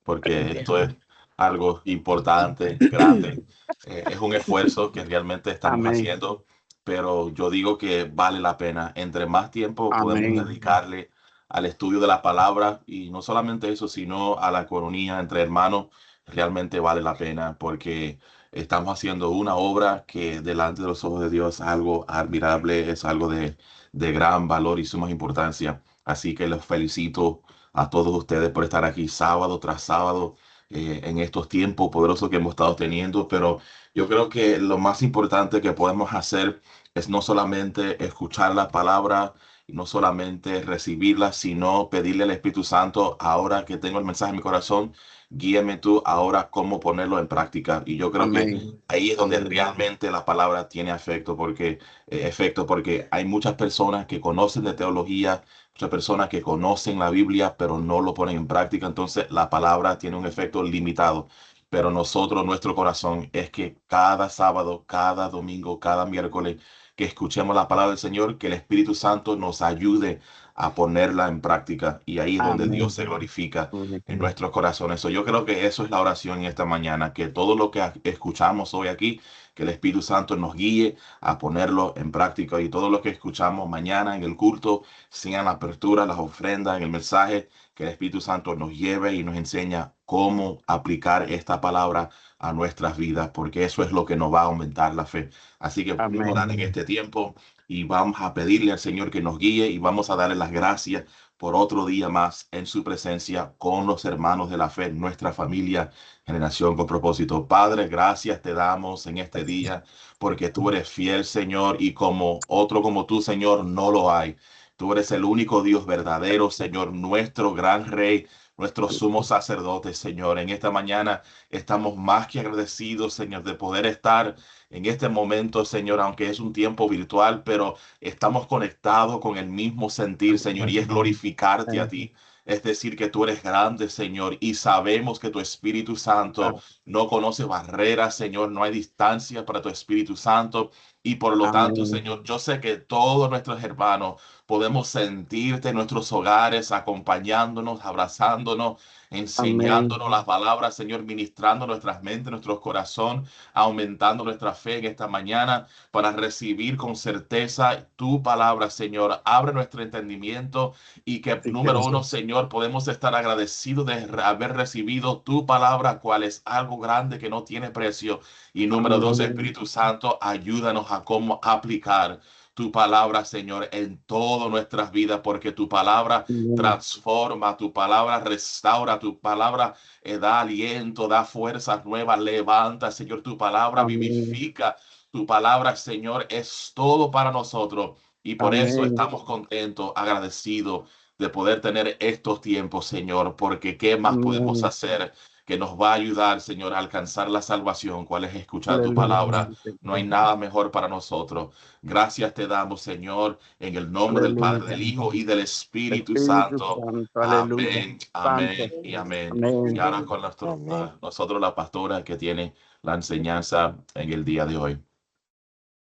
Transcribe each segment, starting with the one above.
porque esto es algo importante, grande. Es un esfuerzo que realmente estamos Amén. haciendo, pero yo digo que vale la pena. Entre más tiempo podemos Amén. dedicarle al estudio de la palabra, y no solamente eso, sino a la coronía entre hermanos, realmente vale la pena, porque estamos haciendo una obra que delante de los ojos de Dios es algo admirable, es algo de gran valor y suma importancia. Así que los felicito a todos ustedes por estar aquí sábado tras sábado, en estos tiempos poderosos que hemos estado teniendo. Pero yo creo que lo más importante que podemos hacer es no solamente escuchar la palabra y no solamente recibirla, sino pedirle al Espíritu Santo: ahora que tengo el mensaje en mi corazón, guíame tú ahora cómo ponerlo en práctica. Y yo creo que Amén. ahí es donde realmente la palabra tiene efecto, porque hay muchas personas que conocen de teología, muchas personas que conocen la Biblia, pero no lo ponen en práctica. Entonces la palabra tiene un efecto limitado. Pero nosotros, nuestro corazón es que cada sábado, cada domingo, cada miércoles que escuchemos la palabra del Señor, que el Espíritu Santo nos ayude a ponerla en práctica. Y ahí es donde Dios Amén. se glorifica Amén. en nuestros corazones. Yo creo que eso es la oración en esta mañana, que todo lo que escuchamos hoy aquí, que el Espíritu Santo nos guíe a ponerlo en práctica, y todo lo que escuchamos mañana en el culto, sea en la apertura, las ofrendas, en el mensaje, que el Espíritu Santo nos lleve y nos enseña cómo aplicar esta palabra a nuestras vidas, porque eso es lo que nos va a aumentar la fe. Así que vamos a Amén. orar en este tiempo y vamos a pedirle al Señor que nos guíe, y vamos a darle las gracias por otro día más en su presencia con los hermanos de la fe, nuestra familia, Generación con Propósito. Padre, gracias te damos en este día, porque tú eres fiel, Señor, y como otro como tú, Señor, no lo hay. Tú eres el único Dios verdadero, Señor, nuestro gran Rey, nuestro sumo sacerdote, Señor. En esta mañana estamos más que agradecidos, Señor, de poder estar en este momento, Señor, aunque es un tiempo virtual, pero estamos conectados con el mismo sentir, Señor, y es glorificarte a ti. Es decir, que tú eres grande, Señor, y sabemos que tu Espíritu Santo no conoce barreras, Señor, no hay distancia para tu Espíritu Santo. Y por lo tanto, Amén. Señor, yo sé que todos nuestros hermanos podemos sentirte en nuestros hogares, acompañándonos, abrazándonos, Amén. enseñándonos las palabras, Señor, ministrando nuestras mentes, nuestros corazones, aumentando nuestra fe en esta mañana para recibir con certeza tu palabra, Señor. Abre nuestro entendimiento, y que, Sí, número Cristo. uno, Señor, podemos estar agradecidos de haber recibido tu palabra, cual es algo grande que no tiene precio. Y número dos, Amén. Espíritu Santo, ayúdanos a cómo aplicar tu palabra, Señor, en todas nuestras vidas, porque tu palabra Amén. transforma, tu palabra restaura, tu palabra da aliento, da fuerzas nuevas, levanta, Señor, tu palabra Amén. vivifica, tu palabra, Señor, es todo para nosotros. Y por eso Amén. estamos contentos, agradecidos de poder tener estos tiempos, Señor, porque ¿qué más podemos Amén. hacer que nos va a ayudar, Señor, a alcanzar la salvación? ¿Cuál es escuchar tu Aleluya. palabra? No hay nada mejor para nosotros. Gracias te damos, Señor, en el nombre del Padre, Aleluya. del Hijo y del Espíritu Espíritu Santo. Santo. Aleluya. Amén, Santo. amén y amén. Y Amén. ahora con Amén. nosotros la pastora que tiene la enseñanza en el día de hoy.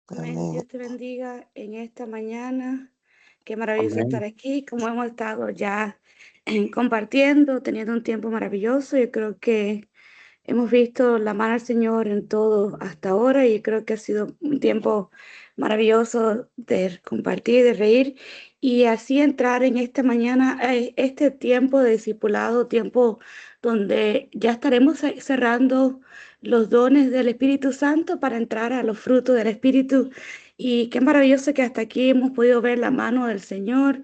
Amén. Amén. Dios te bendiga en esta mañana. Qué maravilloso Amén. estar aquí, como hemos estado ya compartiendo, teniendo un tiempo maravilloso. Yo creo que hemos visto la mano del Señor en todo hasta ahora, y creo que ha sido un tiempo maravilloso de compartir, de reír, y así entrar en esta mañana, este tiempo de discipulado, tiempo donde ya estaremos cerrando los dones del Espíritu Santo para entrar a los frutos del Espíritu. Y qué maravilloso que hasta aquí hemos podido ver la mano del Señor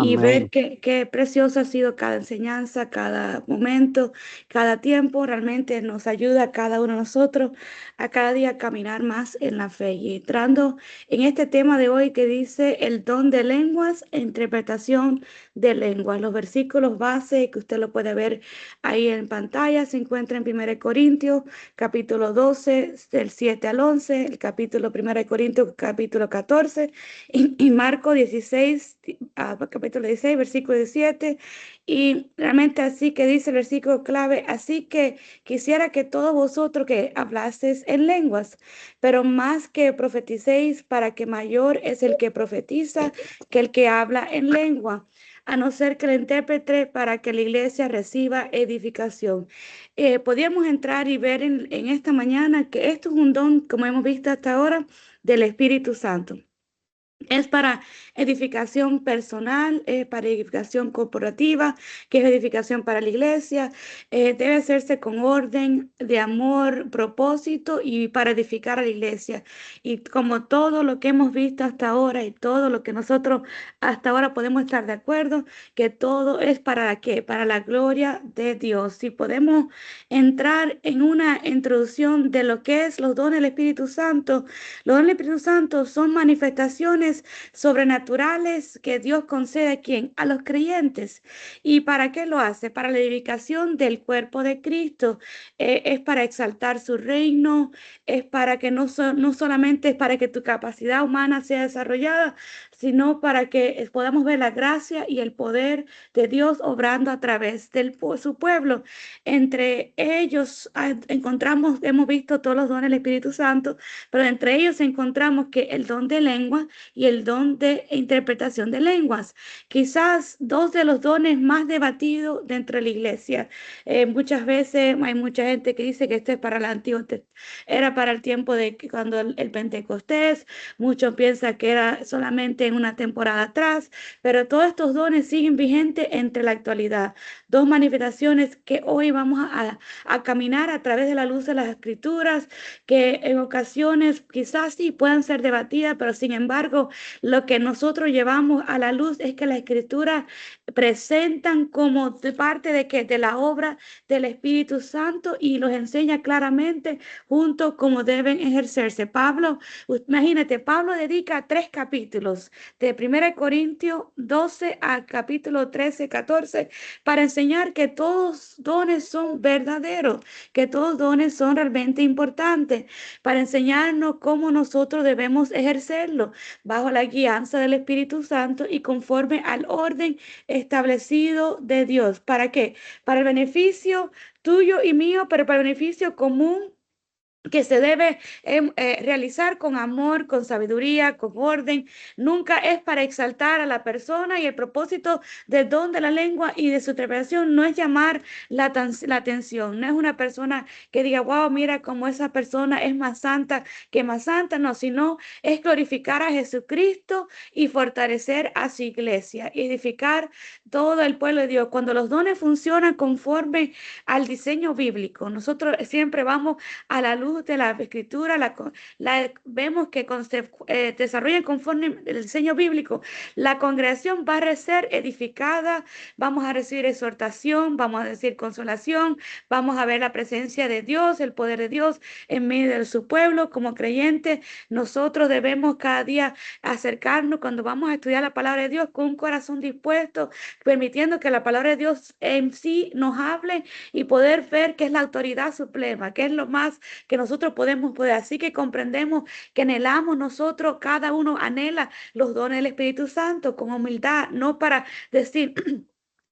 y ver Amén. qué preciosa ha sido cada enseñanza, cada momento, cada tiempo. Realmente nos ayuda a cada uno de nosotros a cada día caminar más en la fe. Y entrando en este tema de hoy que dice el don de lenguas e interpretación de lenguas. Los versículos base que usted lo puede ver ahí en pantalla se encuentra en 1 Corintios capítulo 12 del 7 al 11, el capítulo 1 Corintios capítulo 14 y Marco 16, capítulo 16, versículo 17. Y realmente así que dice el versículo clave: así que quisiera que todos vosotros que hablaseis en lenguas, pero más que profeticéis, para que mayor es el que profetiza que el que habla en lengua. a no ser que el intérprete para que la iglesia reciba edificación. Podríamos entrar y ver en esta mañana que esto es un don, como hemos visto hasta ahora, del Espíritu Santo. Es para edificación personal, es para edificación corporativa, que es edificación para la iglesia. Debe hacerse con orden, de amor, propósito y para edificar a la iglesia. Y como todo lo que hemos visto hasta ahora y todo lo que nosotros hasta ahora podemos estar de acuerdo, que todo es para qué, para la gloria de Dios. Si podemos entrar en una introducción de lo que es los dones del Espíritu Santo, los dones del Espíritu Santo son manifestaciones sobrenaturales que Dios concede a quién, a los creyentes. ¿Y para qué lo hace? Para la edificación del cuerpo de Cristo. Es para exaltar su reino, es para que no solamente es para que tu capacidad humana sea desarrollada, sino para que podamos ver la gracia y el poder de Dios obrando a través de su pueblo. Entre ellos hemos visto todos los dones del Espíritu Santo, pero entre ellos encontramos que el don de lengua y el don de interpretación de lenguas, quizás dos de los dones más debatidos dentro de la iglesia. Muchas veces hay mucha gente que dice que esto es para el Antiguo Testamento, era para el tiempo de cuando el Pentecostés, muchos piensan que era solamente en una temporada atrás, pero todos estos dones siguen vigentes entre la actualidad. Dos manifestaciones que hoy vamos a caminar a través de la luz de las Escrituras, que en ocasiones quizás sí puedan ser debatidas, pero sin embargo, lo que nosotros llevamos a la luz es que las Escrituras presentan como de parte de la obra del Espíritu Santo y los enseña claramente junto cómo deben ejercerse. Pablo, imagínate, Pablo dedica 3 capítulos de 1 Corintios 12 al capítulo 13, 14 para enseñar que todos dones son verdaderos, que todos dones son realmente importantes, para enseñarnos cómo nosotros debemos ejercerlo bajo la guianza del Espíritu Santo y conforme al orden establecido de Dios. ¿Para qué? Para el beneficio tuyo y mío, pero para el beneficio común que se debe realizar con amor, con sabiduría, con orden. Nunca es para exaltar a la persona, y el propósito del don de la lengua y de su interpretación no es llamar la atención. No es una persona que diga, wow, mira cómo esa persona es más santa que más santa, no, sino es glorificar a Jesucristo y fortalecer a su iglesia, y edificar todo el pueblo de Dios. Cuando los dones funcionan conforme al diseño bíblico, nosotros siempre vamos a la luz de la escritura, vemos que se desarrolla conforme el diseño bíblico. La congregación va a ser edificada, vamos a recibir exhortación, vamos a decir consolación, vamos a ver la presencia de Dios, el poder de Dios en medio de su pueblo. Como creyentes, nosotros debemos cada día acercarnos cuando vamos a estudiar la palabra de Dios con un corazón dispuesto, permitiendo que la palabra de Dios en sí nos hable y poder ver qué es la autoridad suprema, qué es lo más que nosotros podemos poder. Así que comprendemos que anhelamos nosotros, cada uno anhela los dones del Espíritu Santo con humildad, no para decir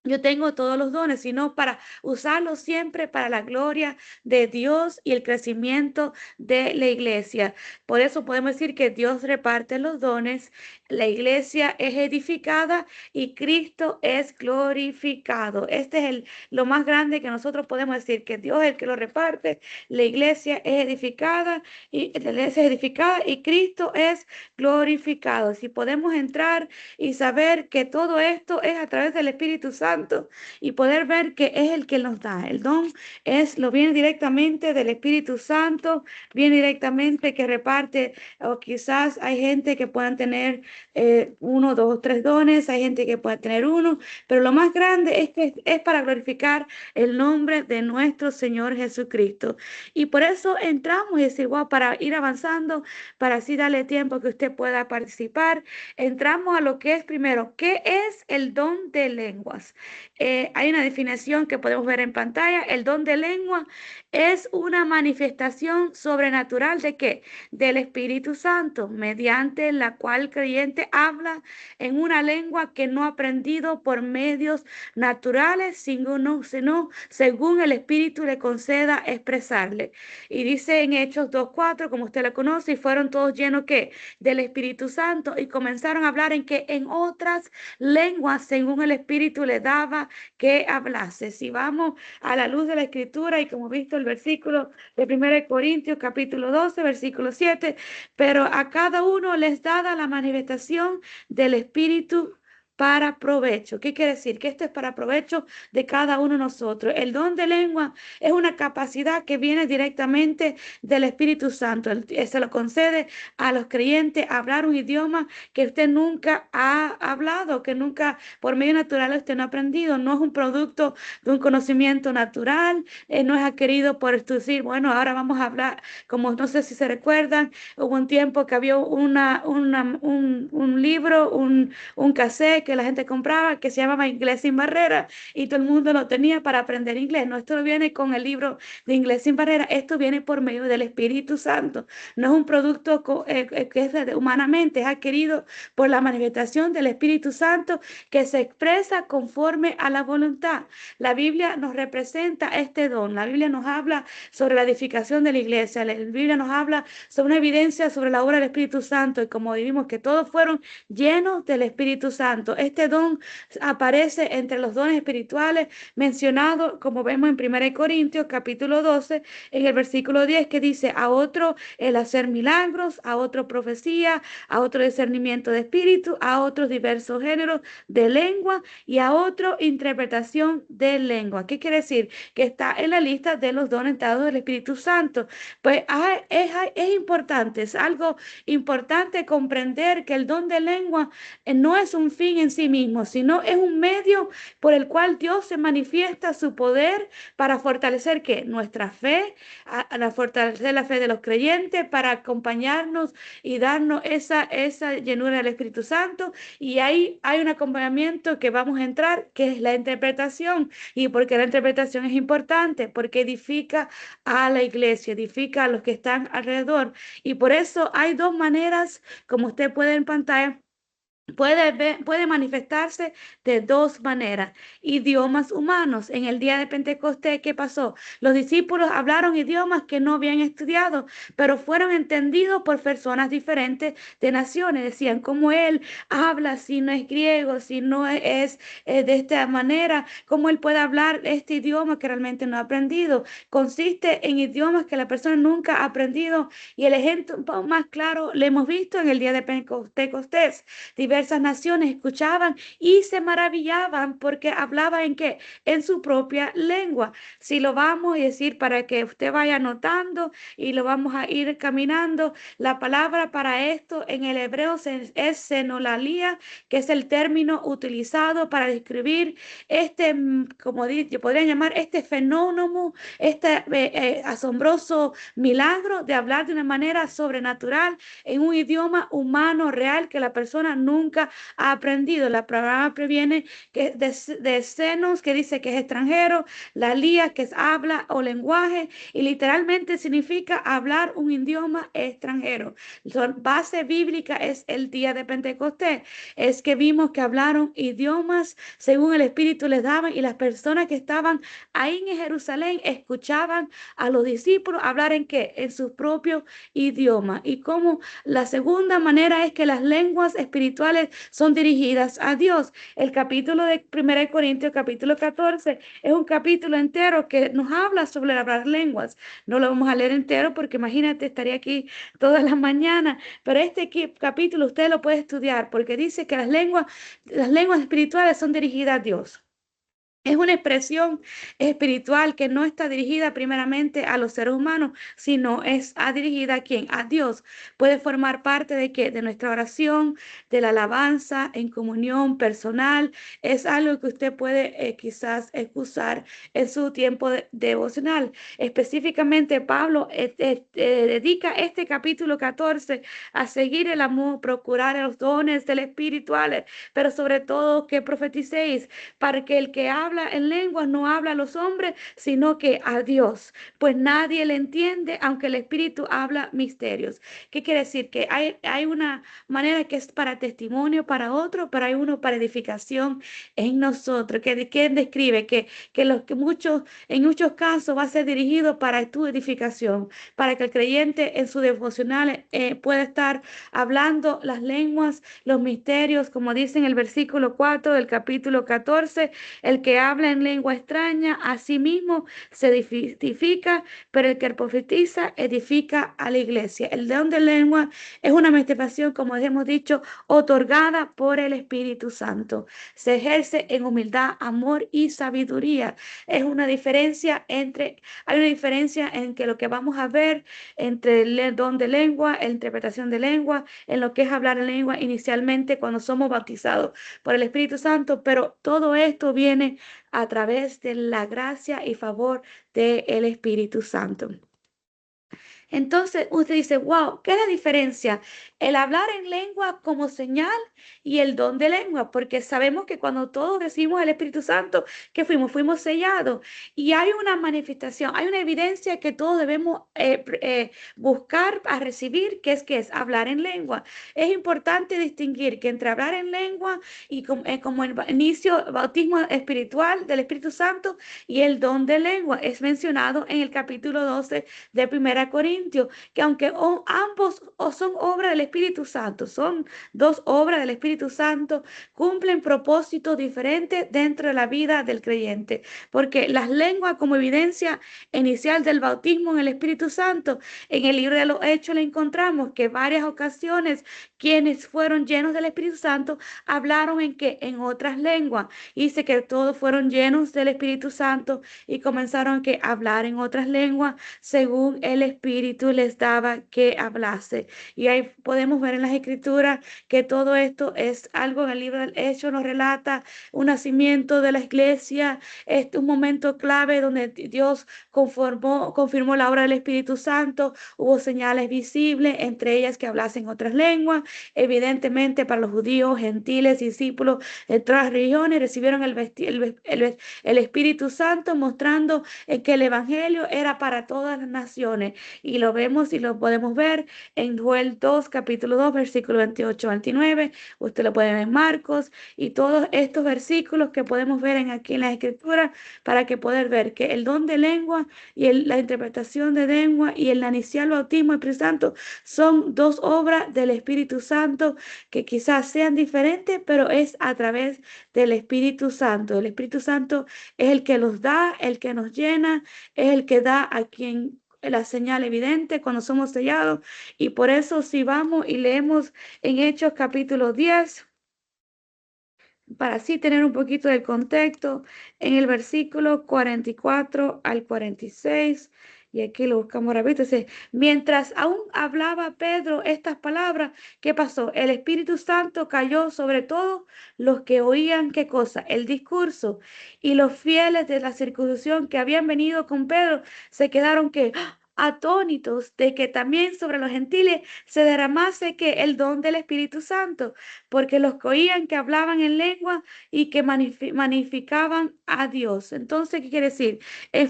yo tengo todos los dones, sino para usarlos siempre para la gloria de Dios y el crecimiento de la iglesia. Por eso podemos decir que Dios reparte los dones, la iglesia es edificada y Cristo es glorificado. Este es lo más grande que nosotros podemos decir, que Dios es el que lo reparte, la iglesia es edificada y Cristo es glorificado. Si podemos entrar y saber que todo esto es a través del Espíritu Santo, y poder ver que es el que nos da. El don lo viene directamente del Espíritu Santo, viene directamente que reparte, o quizás hay gente que puedan tener 1, 2, 3 dones, hay gente que pueda tener uno, pero lo más grande es que es para glorificar el nombre de nuestro Señor Jesucristo. Y por eso entramos y decir, wow, para ir avanzando, para así darle tiempo que usted pueda participar, entramos a lo que es primero, ¿qué es el don de lenguas? Hay una definición que podemos ver en pantalla. El don de lengua es una manifestación sobrenatural ¿de qué? Del Espíritu Santo, mediante la cual el creyente habla en una lengua que no ha aprendido por medios naturales, sino según el Espíritu le conceda expresarle. Y dice en Hechos 2:4, como usted la conoce, y fueron todos llenos ¿qué? Del Espíritu Santo y comenzaron a hablar en otras lenguas según el Espíritu le daba que hablase. Si vamos a la luz de la Escritura y como visto el versículo de 1 Corintios capítulo 12, versículo 7, pero a cada uno les dada la manifestación del Espíritu para provecho. ¿Qué quiere decir? Que esto es para provecho de cada uno de nosotros. El don de lengua es una capacidad que viene directamente del Espíritu Santo. Se lo concede a los creyentes hablar un idioma que usted nunca ha hablado, que nunca por medio natural usted no ha aprendido. No es un producto de un conocimiento natural, no es adquirido por decir, bueno, ahora vamos a hablar, como no sé si se recuerdan, hubo un tiempo que había un libro, un cassette que la gente compraba que se llamaba Inglés sin Barrera y todo el mundo lo tenía para aprender inglés. No, esto no viene con el libro de Inglés sin Barrera, esto viene por medio del Espíritu Santo. No es un producto que es humanamente, es adquirido por la manifestación del Espíritu Santo que se expresa conforme a la voluntad. La Biblia nos representa este don. La Biblia nos habla sobre la edificación de la iglesia. La Biblia nos habla sobre una evidencia sobre la obra del Espíritu Santo y como vimos que todos fueron llenos del Espíritu Santo. Este don aparece entre los dones espirituales mencionados, como vemos en 1 Corintios capítulo 12, en el versículo 10, que dice, a otro el hacer milagros, a otro profecía, a otro discernimiento de espíritu, a otros diversos géneros de lengua y a otro interpretación de lengua. ¿Qué quiere decir? Que está en la lista de los dones dados del Espíritu Santo. Pues es importante, es algo importante comprender que el don de lengua no es un fin en sí mismo, sino es un medio por el cual Dios se manifiesta su poder para fortalecer ¿qué? Nuestra fe, a fortalecer la fe de los creyentes, para acompañarnos y darnos esa llenura del Espíritu Santo. Y ahí hay un acompañamiento que vamos a entrar, que es la interpretación. ¿Y porque la interpretación es importante? Porque edifica a la iglesia, edifica a los que están alrededor. Y por eso hay dos maneras, como usted puede en pantalla, puede manifestarse de dos maneras. Idiomas humanos. En el día de Pentecostés, ¿qué pasó? Los discípulos hablaron idiomas que no habían estudiado, pero fueron entendidos por personas diferentes de naciones. Decían, ¿cómo él habla si no es griego, si no es de esta manera? ¿Cómo él puede hablar este idioma que realmente no ha aprendido? Consiste en idiomas que la persona nunca ha aprendido y el ejemplo más claro lo hemos visto en el día de Pentecostés. Diversas naciones escuchaban y se maravillaban porque hablaba en qué, en su propia lengua. Si lo vamos a decir para que usted vaya anotando y lo vamos a ir caminando, la palabra para esto en el hebreo es senolalía, que es el término utilizado para describir este, como yo podría llamar este fenómeno, este asombroso milagro de hablar de una manera sobrenatural en un idioma humano real que la persona nunca ha aprendido. La palabra previene que de senos, que dice que es extranjero, la lía, que es habla o lenguaje, y literalmente significa hablar un idioma extranjero. La base bíblica es el día de Pentecostés, es que vimos que hablaron idiomas según el Espíritu les daba, y las personas que estaban ahí en Jerusalén escuchaban a los discípulos hablar en qué, en su propio idioma. Y como la segunda manera es que las lenguas espirituales son dirigidas a Dios. El capítulo de 1 Corintios, capítulo 14, es un capítulo entero que nos habla sobre hablar lenguas. No lo vamos a leer entero porque imagínate, estaría aquí todas las mañanas, pero este capítulo usted lo puede estudiar porque dice que las lenguas espirituales son dirigidas a Dios. Es una expresión espiritual que no está dirigida primeramente a los seres humanos, sino dirigida a quién, a Dios. Puede formar parte de qué, de nuestra oración, de la alabanza, en comunión personal. Es algo que usted puede quizás usar en su tiempo devocional. Específicamente, Pablo dedica este capítulo 14 a seguir el amor, procurar los dones del espirituales, pero sobre todo que profeticéis, para que el que habla en lenguas no habla a los hombres, sino que a Dios, pues nadie le entiende, aunque el Espíritu habla misterios. ¿Qué quiere decir? Que hay una manera que es para testimonio para otro, pero hay uno para edificación en nosotros. ¿Quién describe? En muchos casos va a ser dirigido para tu edificación, para que el creyente en su devocional pueda estar hablando las lenguas, los misterios, como dice en el versículo 4 del capítulo 14, el que habla en lengua extraña a sí mismo se edifica, pero el que profetiza edifica a la iglesia. El don de lengua es una manifestación, como hemos dicho, otorgada por el Espíritu Santo. Se ejerce en humildad, amor y sabiduría. Hay una diferencia en que lo que vamos a ver entre el don de lengua, la interpretación de lengua, en lo que es hablar en lengua inicialmente cuando somos bautizados por el Espíritu Santo, pero todo esto viene a través de la gracia y favor del Espíritu Santo. Entonces usted dice, wow, ¿qué es la diferencia? El hablar en lengua como señal y el don de lengua, porque sabemos que cuando todos recibimos el Espíritu Santo, que fuimos sellados, y hay una manifestación, hay una evidencia que todos debemos buscar a recibir, que es hablar en lengua. Es importante distinguir que entre hablar en lengua y como el inicio, bautismo espiritual del Espíritu Santo y el don de lengua, es mencionado en el capítulo 12 de 1 Corintios, que aunque ambos son obras del Espíritu Santo, son dos obras del Espíritu Santo, cumplen propósitos diferentes dentro de la vida del creyente, porque las lenguas como evidencia inicial del bautismo en el Espíritu Santo, en el libro de los Hechos le encontramos que varias ocasiones quienes fueron llenos del Espíritu Santo hablaron en otras lenguas. Y dice que todos fueron llenos del Espíritu Santo y comenzaron a hablar en otras lenguas según el Espíritu les daba que hablase. Y ahí podemos ver en las Escrituras que todo esto es algo en el libro del Hecho, nos relata un nacimiento de la iglesia, un momento clave donde Dios confirmó la obra del Espíritu Santo, hubo señales visibles, entre ellas que hablasen otras lenguas. Evidentemente para los judíos, gentiles, discípulos de todas las religiones recibieron el Espíritu Santo, mostrando que el Evangelio era para todas las naciones, y lo vemos y lo podemos ver en Joel 2, capítulo 2, versículo 28-29, usted lo puede ver en Marcos, y todos estos versículos que podemos ver aquí en la Escritura, para que poder ver que el don de lengua y la interpretación de lengua y el inicial bautismo del Espíritu Santo son dos obras del Espíritu Santo que quizás sean diferentes, pero es a través del Espíritu Santo. El Espíritu Santo es el que los da, el que nos llena, es el que da a quien la señal evidente cuando somos sellados. Y por eso si vamos y leemos en Hechos capítulo 10, para así tener un poquito de contexto, en el versículo 44 al 46, y aquí lo buscamos rápido, dice, mientras aún hablaba Pedro estas palabras, ¿qué pasó? El Espíritu Santo cayó sobre todos los que oían, ¿qué cosa? El discurso, y los fieles de la circuncisión que habían venido con Pedro se quedaron que atónitos de que también sobre los gentiles se derramase que el don del Espíritu Santo, porque los que oían que hablaban en lengua y que magnificaban a Dios. Entonces, ¿qué quiere decir?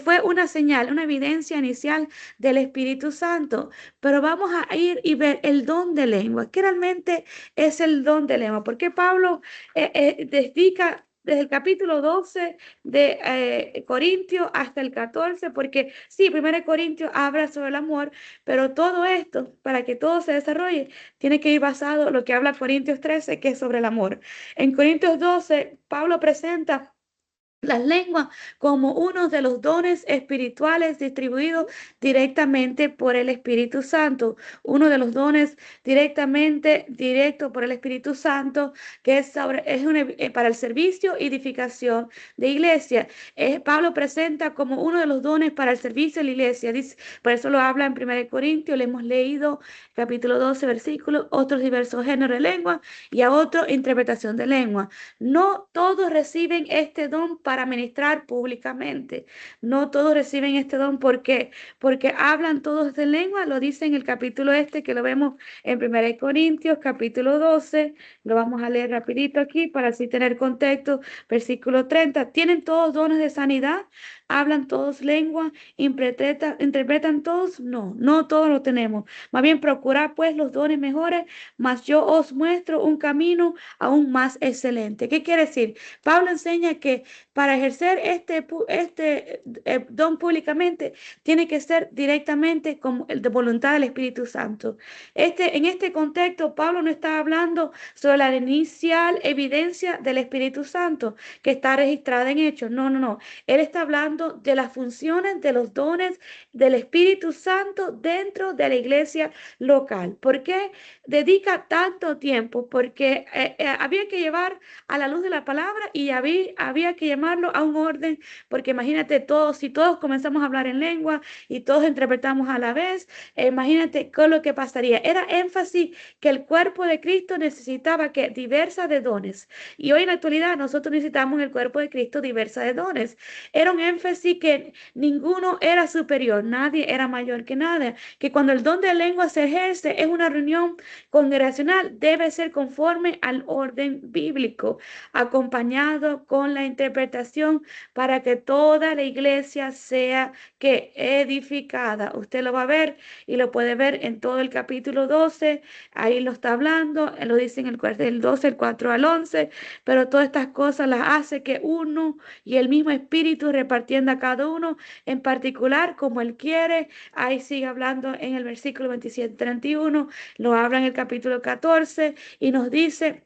Fue una señal, una evidencia inicial del Espíritu Santo, pero vamos a ir y ver el don de lengua. ¿Qué realmente es el don de lengua? Porque Pablo dedica desde el capítulo 12 de Corintios hasta el 14, porque sí, 1 Corintios habla sobre el amor, pero todo esto, para que todo se desarrolle, tiene que ir basado en lo que habla Corintios 13, que es sobre el amor. En Corintios 12, Pablo presenta las lenguas como uno de los dones espirituales distribuidos directamente por el Espíritu Santo. Uno de los dones directo por el Espíritu Santo, que es para el servicio y edificación de iglesia. Pablo presenta como uno de los dones para el servicio de la iglesia. Dice, por eso lo habla en 1 Corintios, le hemos leído capítulo 12, versículos, otros diversos géneros de lengua y a otro interpretación de lengua. No todos reciben este don para ministrar públicamente. No todos reciben este don porque hablan todos de lengua. Lo dice en el capítulo que lo vemos en 1 Corintios, capítulo 12. Lo vamos a leer rapidito aquí para así tener contexto. Versículo 30. ¿Tienen todos dones de sanidad? ¿Hablan todos lengua? ¿Interpretan todos? No, no todos lo tenemos. Más bien procurad pues los dones mejores, mas yo os muestro un camino aún más excelente. ¿Qué quiere decir? Pablo enseña que para ejercer este don públicamente tiene que ser directamente como el de voluntad del Espíritu Santo. En este contexto, Pablo no está hablando sobre la inicial evidencia del Espíritu Santo que está registrada en Hechos. No, no, no. Él está hablando de las funciones, de los dones del Espíritu Santo dentro de la iglesia local. ¿Por qué dedica tanto tiempo? Porque había que llevar a la luz de la palabra y había que llamarlo a un orden, porque imagínate si todos comenzamos a hablar en lengua y todos interpretamos a la vez, imagínate con lo que pasaría. Era énfasis que el cuerpo de Cristo necesitaba que diversa de dones. Y hoy en la actualidad nosotros necesitamos en el cuerpo de Cristo diversa de dones. Era un énfasis que ninguno era superior, nadie era mayor que nadie, que cuando el don de lengua se ejerce es una reunión congregacional, debe ser conforme al orden bíblico, acompañado con la interpretación para que toda la iglesia sea edificada. Usted lo va a ver y lo puede ver en todo el capítulo 12, ahí lo está hablando, lo dice en el 12, el 4 al 11, pero todas estas cosas las hace que uno y el mismo Espíritu repartiendo a cada uno en particular como Él quiere. Ahí sigue hablando en el versículo 27-31, lo habla en el capítulo 14 y nos dice: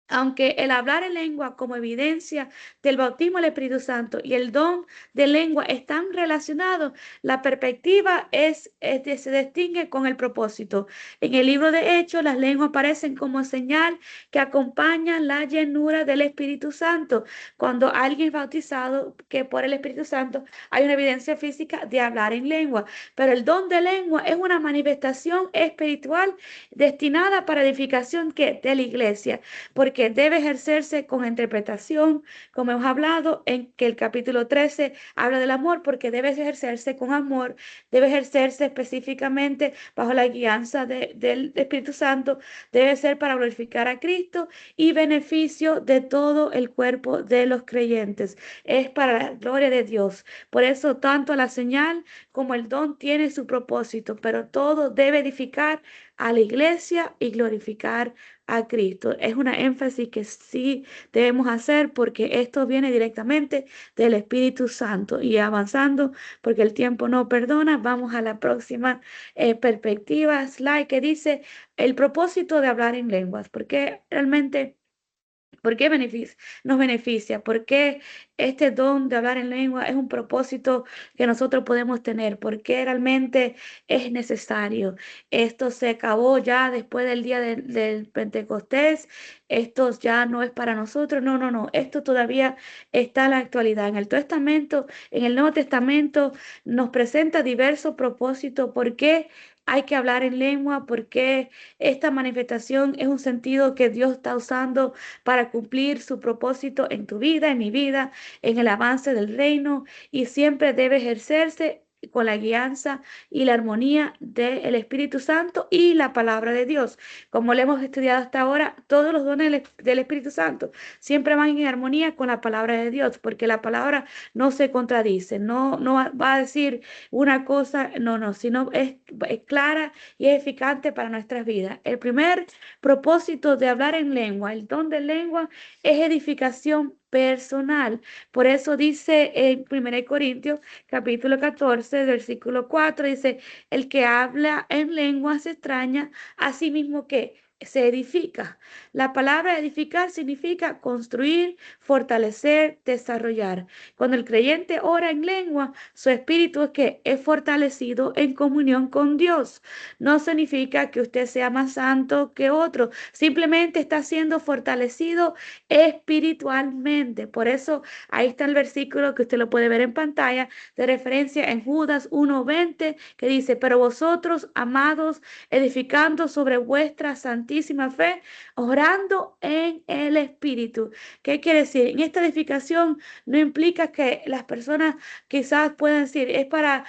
aunque el hablar en lengua como evidencia del bautismo del Espíritu Santo y el don de lengua están relacionados, la perspectiva se distingue con el propósito. En el libro de Hechos, las lenguas aparecen como señal que acompañan la llenura del Espíritu Santo. Cuando alguien es bautizado, que por el Espíritu Santo, hay una evidencia física de hablar en lengua. Pero el don de lengua es una manifestación espiritual destinada para edificación de la iglesia, porque debe ejercerse con interpretación, como hemos hablado en que el capítulo 13 habla del amor, porque debe ejercerse con amor, debe ejercerse específicamente bajo la guianza del Espíritu Santo, debe ser para glorificar a Cristo y beneficio de todo el cuerpo de los creyentes. Es para la gloria de Dios. Por eso tanto la señal como el don tiene su propósito, pero todo debe edificar a la iglesia y glorificar a Cristo. Es una énfasis que sí debemos hacer porque esto viene directamente del Espíritu Santo. Y avanzando, porque el tiempo no perdona, vamos a la próxima perspectiva, slide, que dice el propósito de hablar en lenguas, porque realmente... ¿Por qué nos beneficia? ¿Por qué este don de hablar en lengua es un propósito que nosotros podemos tener? ¿Por qué realmente es necesario? Esto se acabó ya después del día del Pentecostés. Esto ya no es para nosotros. No, no, no. Esto todavía está en la actualidad. En el Testamento, en el Nuevo Testamento, nos presenta diversos propósitos. ¿Por qué hay que hablar en lengua? ¿Por qué esta manifestación es un sentido que Dios está usando para cumplir su propósito en tu vida, en mi vida, en el avance del reino? Y siempre debe ejercerse con la guianza y la armonía del Espíritu Santo y la palabra de Dios. Como lo hemos estudiado hasta ahora, todos los dones del Espíritu Santo siempre van en armonía con la palabra de Dios, porque la palabra no se contradice, no va a decir una cosa, no, sino es clara y es eficaz para nuestras vidas. El primer propósito de hablar en lengua, el don de lengua, es edificación personal. Por eso dice en 1 Corintios capítulo 14, versículo 4, dice: el que habla en lenguas extrañas, a sí mismo que se edifica. La palabra edificar significa construir, fortalecer, desarrollar. Cuando el creyente ora en lengua, su espíritu es fortalecido en comunión con Dios. No significa que usted sea más santo que otro, simplemente está siendo fortalecido espiritualmente. Por eso ahí está el versículo que usted lo puede ver en pantalla de referencia en Judas 1:20 que dice: pero vosotros, amados, edificando sobre vuestra santísima fe, orando en el Espíritu. ¿Qué quiere decir? En esta edificación no implica que las personas quizás puedan decir, es para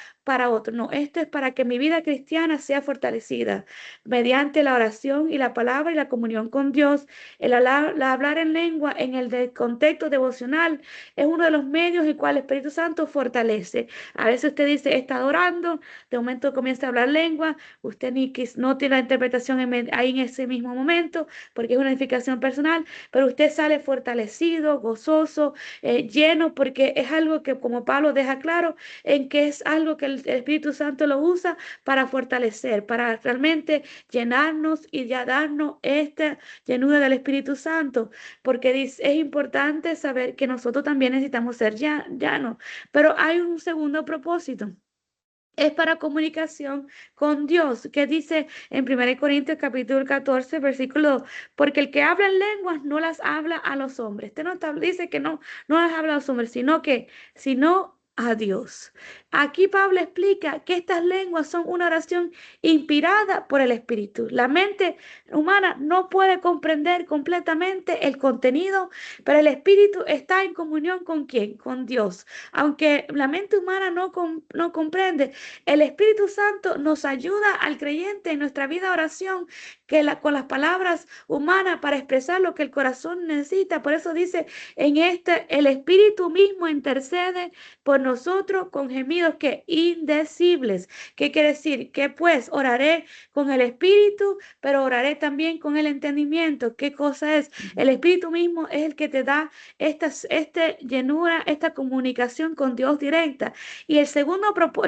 otro. No, esto es para que mi vida cristiana sea fortalecida mediante la oración y la palabra y la comunión con Dios. El hablar en lengua en el contexto devocional es uno de los medios en el cual el Espíritu Santo fortalece. A veces usted dice, está orando, de momento comienza a hablar lengua, usted no tiene la interpretación ahí en ese mismo momento, porque es una edificación personal, pero usted sale fortalecido, gozoso, lleno, porque es algo que, como Pablo deja claro, en que es algo que el Espíritu Santo lo usa para fortalecer, para realmente llenarnos y ya darnos esta llenura del Espíritu Santo, porque es importante saber que nosotros también necesitamos ser llanos, pero hay un segundo propósito. Es para comunicación con Dios, que dice en 1 Corintios capítulo 14, versículo 2, porque el que habla en lenguas no las habla a los hombres. Usted no dice que no las habla a los hombres, sino a Dios. Aquí Pablo explica que estas lenguas son una oración inspirada por el Espíritu. La mente humana no puede comprender completamente el contenido, pero el Espíritu está en comunión ¿con quién? Con Dios. Aunque la mente humana no comprende, el Espíritu Santo nos ayuda al creyente en nuestra vida de oración con las palabras humanas para expresar lo que el corazón necesita. Por eso dice el Espíritu mismo intercede por nosotros con gemidos que indecibles. ¿Qué quiere decir? Que pues oraré con el Espíritu, pero oraré también con el entendimiento. ¿Qué cosa es? El Espíritu mismo es el que te da esta llenura, esta comunicación con Dios directa. Y el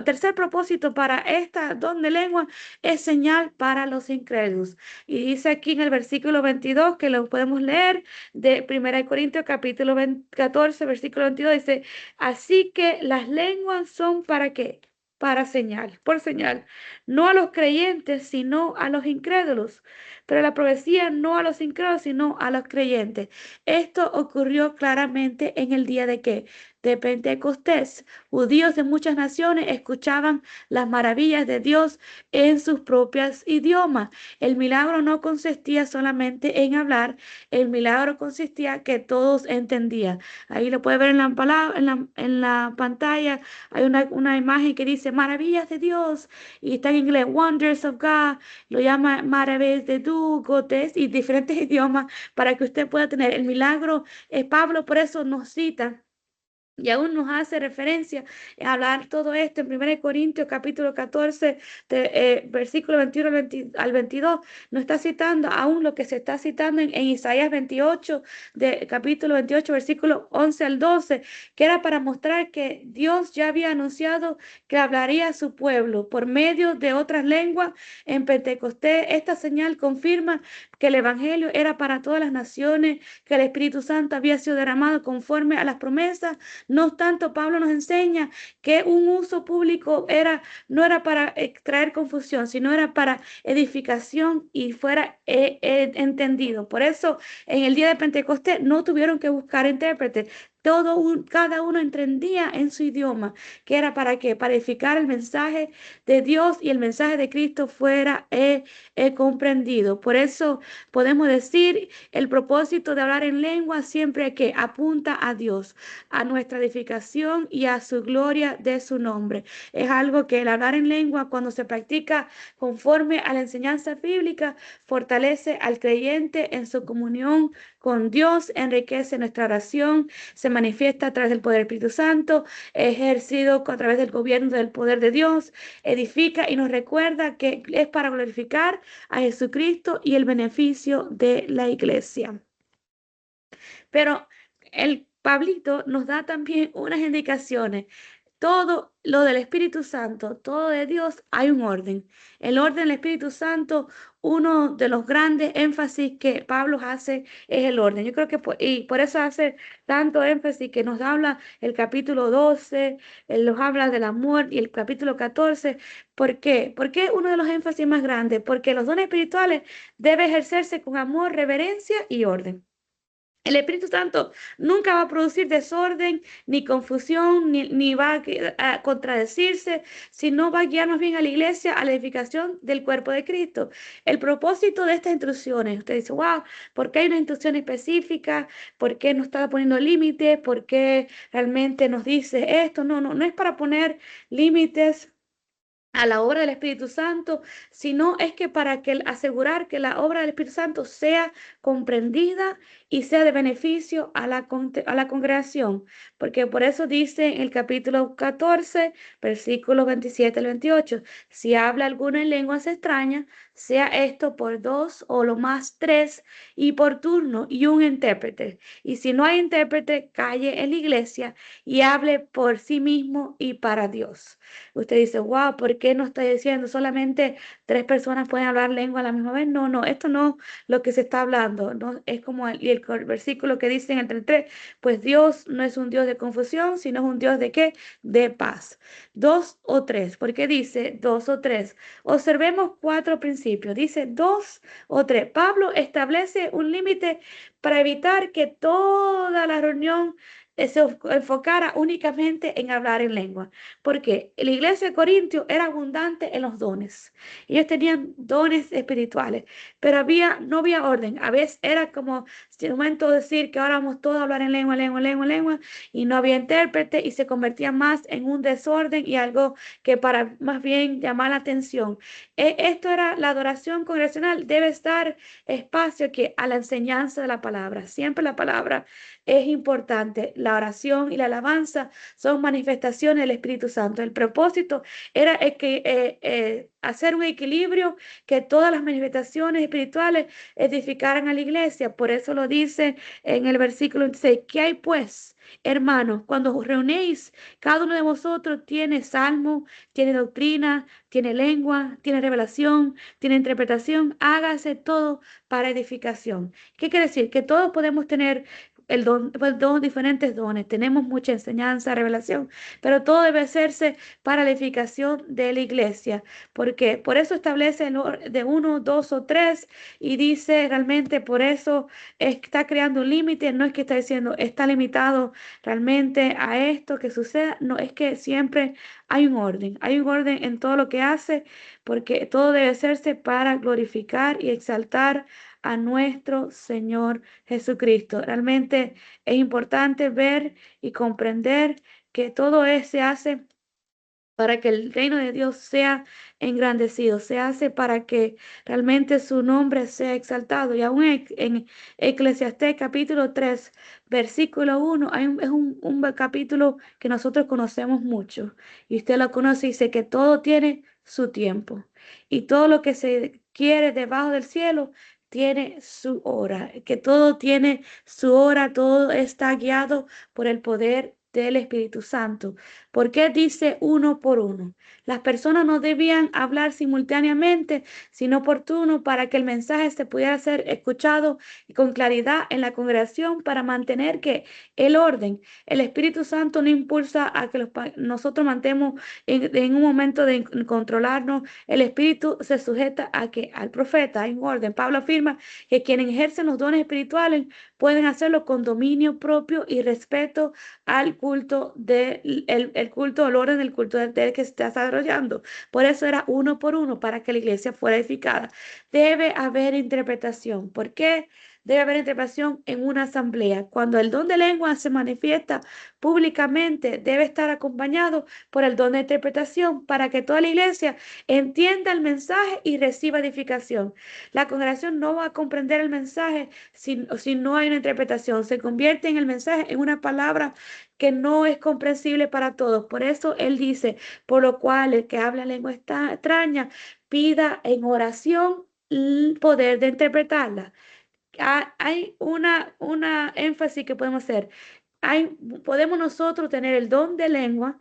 tercer propósito para esta don de lengua es señal para los incrédulos. Y dice aquí en el versículo 22, que lo podemos leer, de 1 Corintios capítulo 14, versículo 22, dice, así que las lenguas son ¿para qué? Para señal, por señal, no a los creyentes, sino a los incrédulos. Pero la profecía no a los incrédulos, sino a los creyentes. Esto ocurrió claramente en el día de ¿qué? De Pentecostés. Judíos de muchas naciones escuchaban las maravillas de Dios en sus propios idiomas. El milagro no consistía solamente en hablar, el milagro consistía que todos entendían. Ahí lo puede ver en la pantalla, hay una imagen que dice maravillas de Dios y está en inglés, Wonders of God, lo llama maravillas de Dios, gotes y diferentes idiomas para que usted pueda tener el milagro. Pablo por eso nos cita y aún nos hace referencia a hablar todo esto en 1 Corintios capítulo 14, versículo 21 al 22. Nos está citando aún lo que se está citando en Isaías 28, capítulo 28, versículo 11 al 12, que era para mostrar que Dios ya había anunciado que hablaría a su pueblo por medio de otras lenguas en Pentecostés. Esta señal confirma que el evangelio era para todas las naciones, que el Espíritu Santo había sido derramado conforme a las promesas. No obstante, Pablo nos enseña que un uso público no era para traer confusión, sino era para edificación y fuera entendido. Por eso, en el día de Pentecostés no tuvieron que buscar intérpretes. Cada uno entendía en su idioma, que era para qué, para edificar el mensaje de Dios y el mensaje de Cristo fuera comprendido. Por eso podemos decir, el propósito de hablar en lengua siempre que apunta a Dios, a nuestra edificación y a su gloria de su nombre. Es algo que el hablar en lengua, cuando se practica conforme a la enseñanza bíblica, fortalece al creyente en su comunión con Dios, enriquece nuestra oración, se manifiesta a través del poder del Espíritu Santo, ejercido a través del gobierno del poder de Dios, edifica y nos recuerda que es para glorificar a Jesucristo y el beneficio de la iglesia. Pero el Pablito nos da también unas indicaciones. Todo lo del Espíritu Santo, todo de Dios, hay un orden. El orden del Espíritu Santo uno de los grandes énfasis que Pablo hace es el orden. Yo creo que y por eso hace tanto énfasis que nos habla el capítulo 12, él nos habla del amor y el capítulo 14. ¿Por qué? Porque uno de los énfasis más grandes, porque los dones espirituales deben ejercerse con amor, reverencia y orden. El Espíritu Santo nunca va a producir desorden, ni confusión, ni va a contradecirse, sino va a guiar más bien a la iglesia a la edificación del cuerpo de Cristo. El propósito de estas instrucciones, usted dice, wow, ¿por qué hay una instrucción específica? ¿Por qué no está poniendo límites? ¿Por qué realmente nos dice esto? No es para poner límites a la obra del Espíritu Santo, sino es que para que asegurar que la obra del Espíritu Santo sea comprendida y sea de beneficio a la congregación. Porque por eso dice en el capítulo 14, versículos 27 al 28, si habla alguno en lenguas extrañas, sea esto por 2 o lo más 3 y por turno y un intérprete. Y si no hay intérprete, calle en la iglesia y hable por sí mismo y para Dios. Usted dice, wow, ¿por qué no está diciendo solamente 3 personas pueden hablar lengua a la misma vez? No, esto no es lo que se está hablando. No, es como el versículo que dice en el 33, pues Dios no es un Dios de confusión, sino es un Dios de ¿qué? De paz. 2 o 3, ¿por qué dice 2 o 3? Observemos 4 principios. Dice 2 o 3. Pablo establece un límite para evitar que toda la reunión se enfocara únicamente en hablar en lengua. Porque la iglesia de Corintio era abundante en los dones. Ellos tenían dones espirituales, pero no había orden. A veces era como si en un momento decir que ahora vamos todos a hablar en lengua, y no había intérprete y se convertía más en un desorden y algo que para más bien llamar la atención. Esto era la adoración congregacional, debe estar espacio que a la enseñanza de la palabra. Siempre la palabra es importante. La oración y la alabanza son manifestaciones del Espíritu Santo. El propósito era hacer un equilibrio, que todas las manifestaciones espirituales edificaran a la iglesia. Por eso lo dice en el versículo 26, ¿qué hay pues, hermanos? Cuando os reunéis, cada uno de vosotros tiene salmo, tiene doctrina, tiene lengua, tiene revelación, tiene interpretación. Hágase todo para edificación. ¿Qué quiere decir? Que todos podemos tener diferentes dones. Tenemos mucha enseñanza, revelación, pero todo debe hacerse para la edificación de la iglesia. Porque por eso establece de 1, 2 o 3 y dice realmente por eso está creando un límite. No es que está diciendo está limitado realmente a esto que suceda. No, es que siempre hay un orden en todo lo que hace, porque todo debe hacerse para glorificar y exaltar a nuestro Señor Jesucristo. Realmente es importante ver y comprender que todo se hace para que el reino de Dios sea engrandecido, se hace para que realmente su nombre sea exaltado. Y aún en Eclesiastés capítulo 3, versículo 1, es un capítulo que nosotros conocemos mucho. Y usted lo conoce y dice que todo tiene su tiempo. Y todo lo que se quiere debajo del cielo tiene su hora, que todo tiene su hora, todo está guiado por el poder del Espíritu Santo. ¿Por qué dice uno por uno? Las personas no debían hablar simultáneamente, sino por turno, para que el mensaje se pudiera ser escuchado con claridad en la congregación, para mantener que el orden, el Espíritu Santo no impulsa a que nosotros mantengamos en un momento de controlarnos. El Espíritu se sujeta a que al profeta hay un orden. Pablo afirma que quienes ejercen los dones espirituales pueden hacerlo con dominio propio y respeto al culto el culto, el orden del culto del que se está desarrollando. Por eso era uno por uno, para que la iglesia fuera edificada. Debe haber interpretación. ¿Por qué? Debe haber interpretación en una asamblea. Cuando el don de lengua se manifiesta públicamente, debe estar acompañado por el don de interpretación, para que toda la iglesia entienda el mensaje y reciba edificación. La congregación no va a comprender el mensaje si no hay una interpretación. Se convierte en el mensaje en una palabra que no es comprensible para todos. Por eso él dice, por lo cual el que habla lengua extraña pida en oración el poder de interpretarla. Hay una énfasis que podemos hacer. Podemos nosotros tener el don de lengua,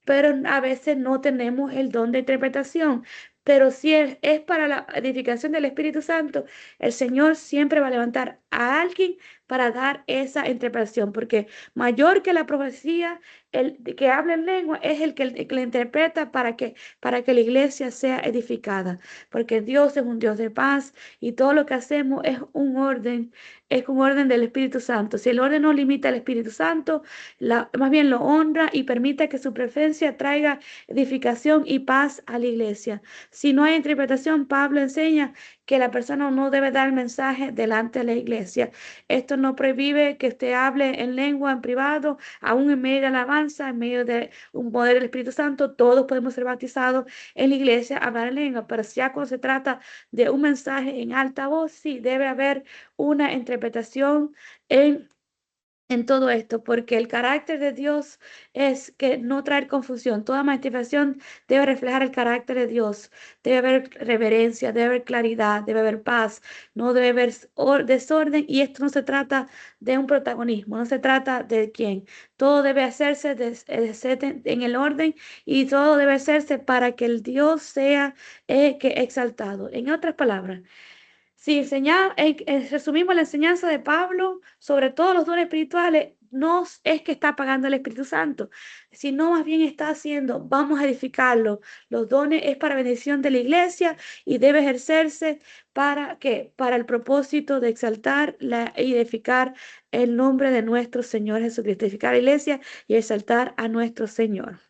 pero a veces no tenemos el don de interpretación. Pero si es para la edificación del Espíritu Santo, el Señor siempre va a levantar a alguien para dar esa interpretación, porque mayor que la profecía, el que habla en lengua es el que la interpreta para que la iglesia sea edificada, porque Dios es un Dios de paz y todo lo que hacemos es un orden del Espíritu Santo. Si el orden no limita al Espíritu Santo, más bien lo honra y permite que su presencia traiga edificación y paz a la iglesia. Si no hay interpretación, Pablo enseña que la persona no debe dar el mensaje delante de la iglesia. Esto no prohíbe que usted hable en lengua en privado, aún en medio de la alabanza, en medio de un poder del Espíritu Santo. Todos podemos ser bautizados en la iglesia, hablar en lengua, pero ya cuando se trata de un mensaje en alta voz, sí debe haber una interpretación en todo esto, porque el carácter de Dios es que no traer confusión. Toda manifestación debe reflejar el carácter de Dios. Debe haber reverencia, debe haber claridad, debe haber paz, no debe haber desorden. Y esto no se trata de un protagonismo, no se trata de quién. Todo debe hacerse en el orden y todo debe hacerse para que el Dios sea que exaltado. En otras palabras, si resumimos la enseñanza de Pablo sobre todos los dones espirituales, no es que está pagando el Espíritu Santo, sino más bien está haciendo, vamos a edificarlo. Los dones es para bendición de la iglesia y debe ejercerse para ¿qué? Para el propósito de exaltar y edificar el nombre de nuestro Señor Jesucristo, edificar la iglesia y exaltar a nuestro Señor.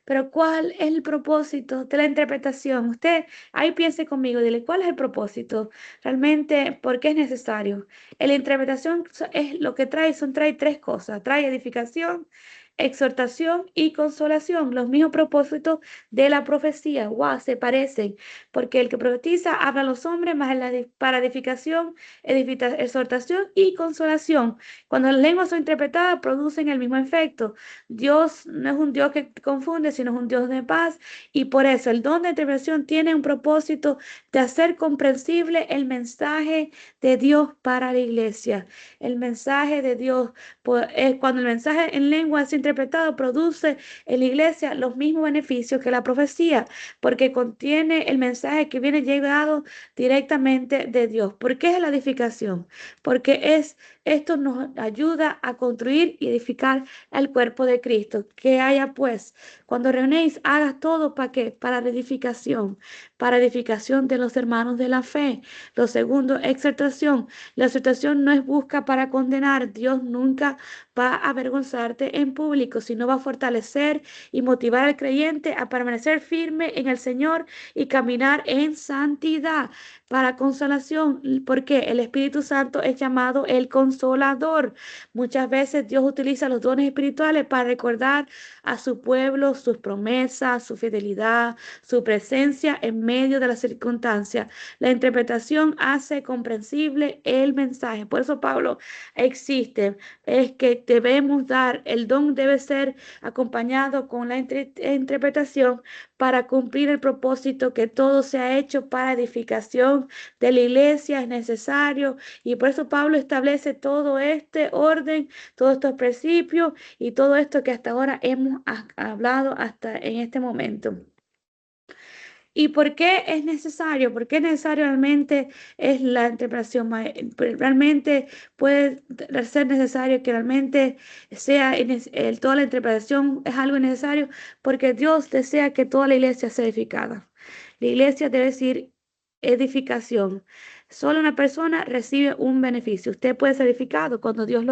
Pero ¿cuál es el propósito de la interpretación? Usted ahí piense conmigo, dile, ¿cuál es el propósito? Realmente, ¿por qué es necesario? La interpretación es lo que trae tres cosas. Trae edificación, exhortación y consolación. Los mismos propósitos de la profecía. ¡Wow! Se parecen. Porque el que profetiza habla a los hombres más para edificación, exhortación y consolación. Cuando las lenguas son interpretadas, producen el mismo efecto. Dios no es un Dios que confunde, sino es un Dios de paz. Y por eso el don de interpretación tiene un propósito de hacer comprensible el mensaje de Dios para la iglesia. El mensaje de Dios, cuando el mensaje en lengua es interpretado, produce en la iglesia los mismos beneficios que la profecía, porque contiene el mensaje que viene llegado directamente de Dios. ¿Por qué es la edificación? Porque esto nos ayuda a construir y edificar el cuerpo de Cristo. Que haya pues, cuando reunéis, hagas todo para qué, para edificación de los hermanos de la fe. Lo segundo, exhortación. La exhortación no es busca para condenar. Dios nunca va a avergonzarte en público, sino va a fortalecer y motivar al creyente a permanecer firme en el Señor y caminar en santidad. Para consolación, porque el Espíritu Santo es llamado el consolador. Muchas veces Dios utiliza los dones espirituales para recordar a su pueblo sus promesas, su fidelidad, su presencia en medio de las circunstancias. La interpretación hace comprensible el mensaje. Por eso Pablo existe. Es que debemos dar, el don debe ser acompañado con la interpretación para cumplir el propósito que todo se ha hecho para edificación de la iglesia. Es necesario y por eso Pablo establece todo este orden, todos estos principios y todo esto que hasta ahora hemos hablado hasta en este momento. ¿Y por qué es necesario? ¿Por qué es necesario realmente es la interpretación? Realmente puede ser necesario que realmente sea toda la interpretación es algo necesario porque Dios desea que toda la iglesia sea edificada. La iglesia debe decir edificación. Solo una persona recibe un beneficio. Usted puede ser edificado cuando Dios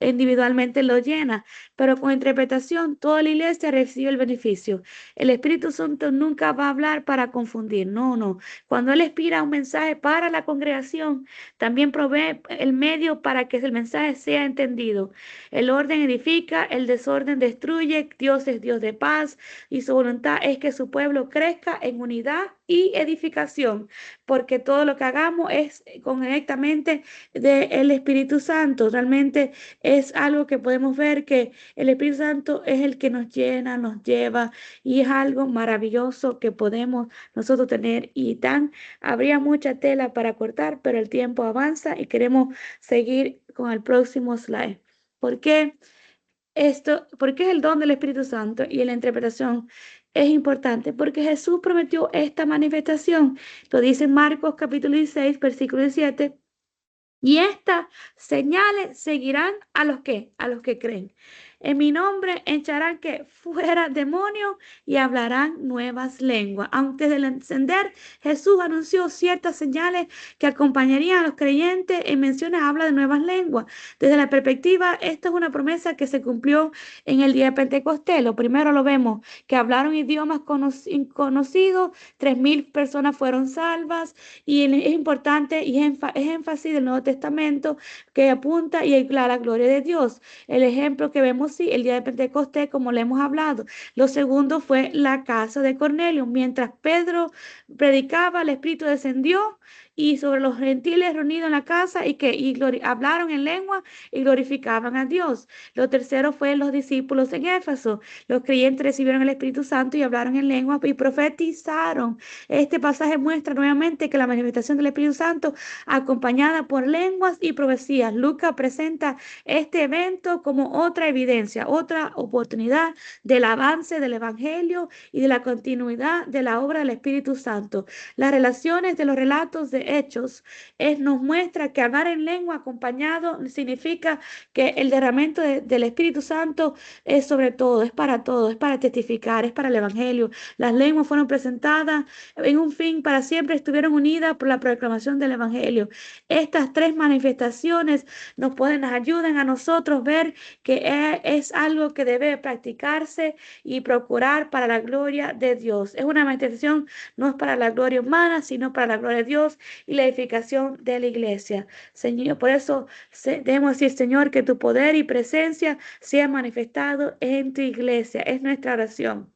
individualmente lo llena, pero con interpretación toda la iglesia recibe el beneficio. El Espíritu Santo nunca va a hablar para confundir, no, no. Cuando Él inspira un mensaje para la congregación, también provee el medio para que el mensaje sea entendido. El orden edifica, el desorden destruye, Dios es Dios de paz y su voluntad es que su pueblo crezca en unidad y edificación, porque todo lo que hagamos es correctamente del Espíritu Santo. Realmente es algo que podemos ver que el Espíritu Santo es el que nos llena, nos lleva y es algo maravilloso que podemos nosotros tener habría mucha tela para cortar, pero el tiempo avanza y queremos seguir con el próximo slide. ¿Por qué? esto, ¿por qué es el don del Espíritu Santo y la interpretación es importante? Porque Jesús prometió esta manifestación. Lo dice en Marcos capítulo 16, versículo 17. Y estas señales seguirán a los que creen. En mi nombre echarán que fuera demonios y hablarán nuevas lenguas. Antes del encender, Jesús anunció ciertas señales que acompañarían a los creyentes. En menciones habla de nuevas lenguas. Desde la perspectiva, esta es una promesa que se cumplió en el día de Pentecostés. Lo primero lo vemos, que hablaron idiomas conocidos, 3.000 personas fueron salvas, y es importante y es énfasis del Nuevo Testamento que apunta y a la gloria de Dios. El ejemplo que vemos, sí, el día de Pentecostés, como le hemos hablado. Lo segundo fue la casa de Cornelio. Mientras Pedro predicaba, el Espíritu descendió y sobre los gentiles reunidos en la casa hablaron en lengua y glorificaban a Dios. Lo tercero fue los discípulos en Éfeso. Los creyentes recibieron el Espíritu Santo y hablaron en lengua y profetizaron. Este pasaje muestra nuevamente que la manifestación del Espíritu Santo acompañada por lenguas y profecías. Lucas presenta este evento como otra evidencia, otra oportunidad del avance del Evangelio y de la continuidad de la obra del Espíritu Santo. Las relaciones de los relatos de Hechos nos muestra que hablar en lengua acompañado significa que el derramamiento del Espíritu Santo es sobre todo, es para testificar, es para el Evangelio. Las lenguas fueron presentadas en un fin para siempre, estuvieron unidas por la proclamación del Evangelio. Estas tres manifestaciones nos ayudan a nosotros ver que es algo que debe practicarse y procurar para la gloria de Dios. Es una manifestación, no es para la gloria humana, sino para la gloria de Dios y la edificación de la iglesia. Señor, por eso debemos decir, Señor, que tu poder y presencia sea manifestado en tu iglesia. Es nuestra oración.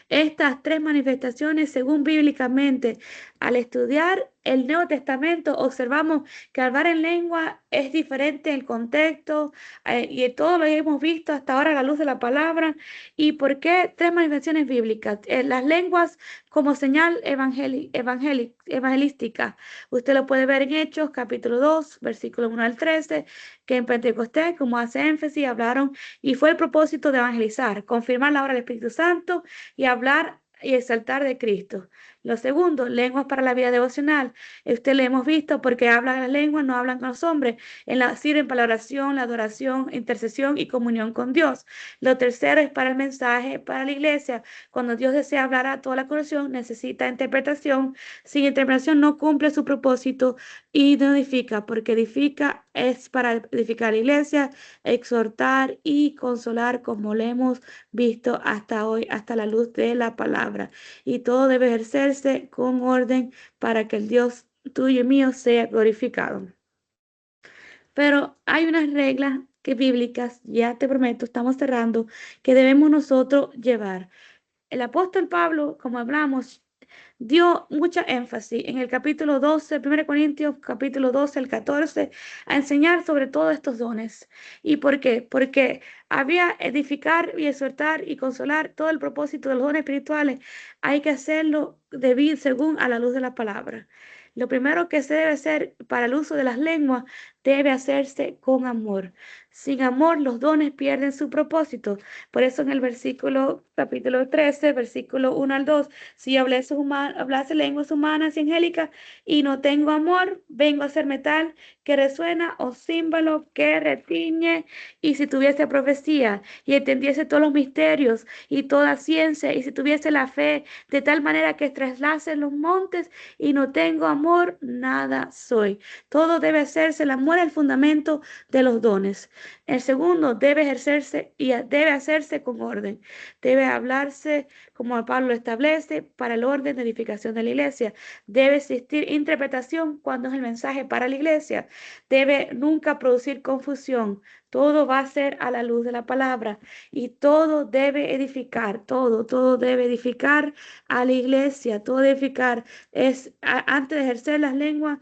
Estas tres manifestaciones, según bíblicamente, al estudiar el Nuevo Testamento, observamos que hablar en lengua es diferente en el contexto y todo lo que hemos visto hasta ahora a la luz de la palabra. ¿Y por qué tres manifestaciones bíblicas? Las lenguas como señal evangelística. Usted lo puede ver en Hechos, capítulo 2, versículo 1 al 13, que en Pentecostés, como hace énfasis, hablaron y fue el propósito de evangelizar, confirmar la obra del Espíritu Santo y hablar y exaltar de Cristo. Lo segundo, lenguas para la vida devocional. Usted le hemos visto porque hablan las lenguas, no hablan con los hombres. Sirven para la oración, la adoración, intercesión y comunión con Dios. Lo tercero es para el mensaje, para la iglesia. Cuando Dios desea hablar a toda la creación, necesita interpretación. Sin interpretación no cumple su propósito y no edifica, porque edifica es para edificar la iglesia, exhortar y consolar, como le hemos visto hasta hoy, hasta la luz de la palabra. Y todo debe ejercerse con orden para que el Dios tuyo y mío sea glorificado. Pero hay unas reglas bíblicas, ya te prometo, estamos cerrando, que debemos nosotros llevar. El apóstol Pablo, como hablamos, dio mucha énfasis en el capítulo 12, 1 Corintios, capítulo 12 al 14, a enseñar sobre todos estos dones. ¿Y por qué? Porque había edificar y exhortar y consolar. Todo el propósito de los dones espirituales hay que hacerlo según a la luz de la palabra. Lo primero que se debe hacer para el uso de las lenguas debe hacerse con amor. Sin amor, los dones pierden su propósito. Por eso en el capítulo 13, versículo 1 al 2, si hablase lenguas humanas y angélicas y no tengo amor, vengo a ser metal que resuena o címbalo que retiñe. Y si tuviese profecía y entendiese todos los misterios y toda ciencia, y si tuviese la fe de tal manera que traslase los montes y no tengo amor, nada soy. Todo debe hacerse, el amor es el fundamento de los dones. El segundo debe ejercerse y debe hacerse con orden. Debe hablarse como Pablo lo establece para el orden de edificación de la iglesia. Debe existir interpretación cuando es el mensaje para la iglesia. Debe nunca producir confusión. Todo va a ser a la luz de la palabra y todo debe edificar, todo debe edificar a la iglesia, todo edificar. Antes de ejercer las lenguas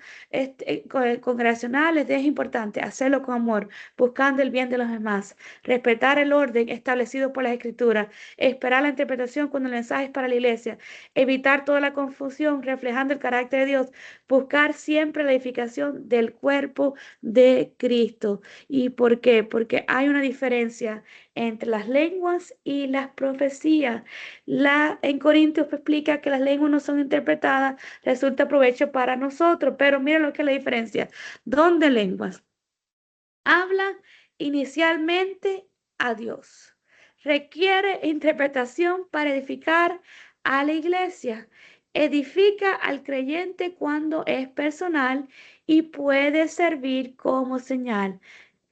congregacionales es importante hacerlo con amor, buscando el bien de los demás, respetar el orden establecido por las escrituras, esperar la interpretación cuando el mensaje es para la iglesia, evitar toda la confusión reflejando el carácter de Dios, buscar siempre la edificación del cuerpo de Cristo. ¿Y por qué? qué? Porque hay una diferencia entre las lenguas y las profecías. En Corintios explica que las lenguas no son interpretadas, resulta provecho para nosotros, pero mira lo que es la diferencia. Don de lenguas habla inicialmente a Dios. Requiere interpretación para edificar a la iglesia. Edifica al creyente cuando es personal y puede servir como señal.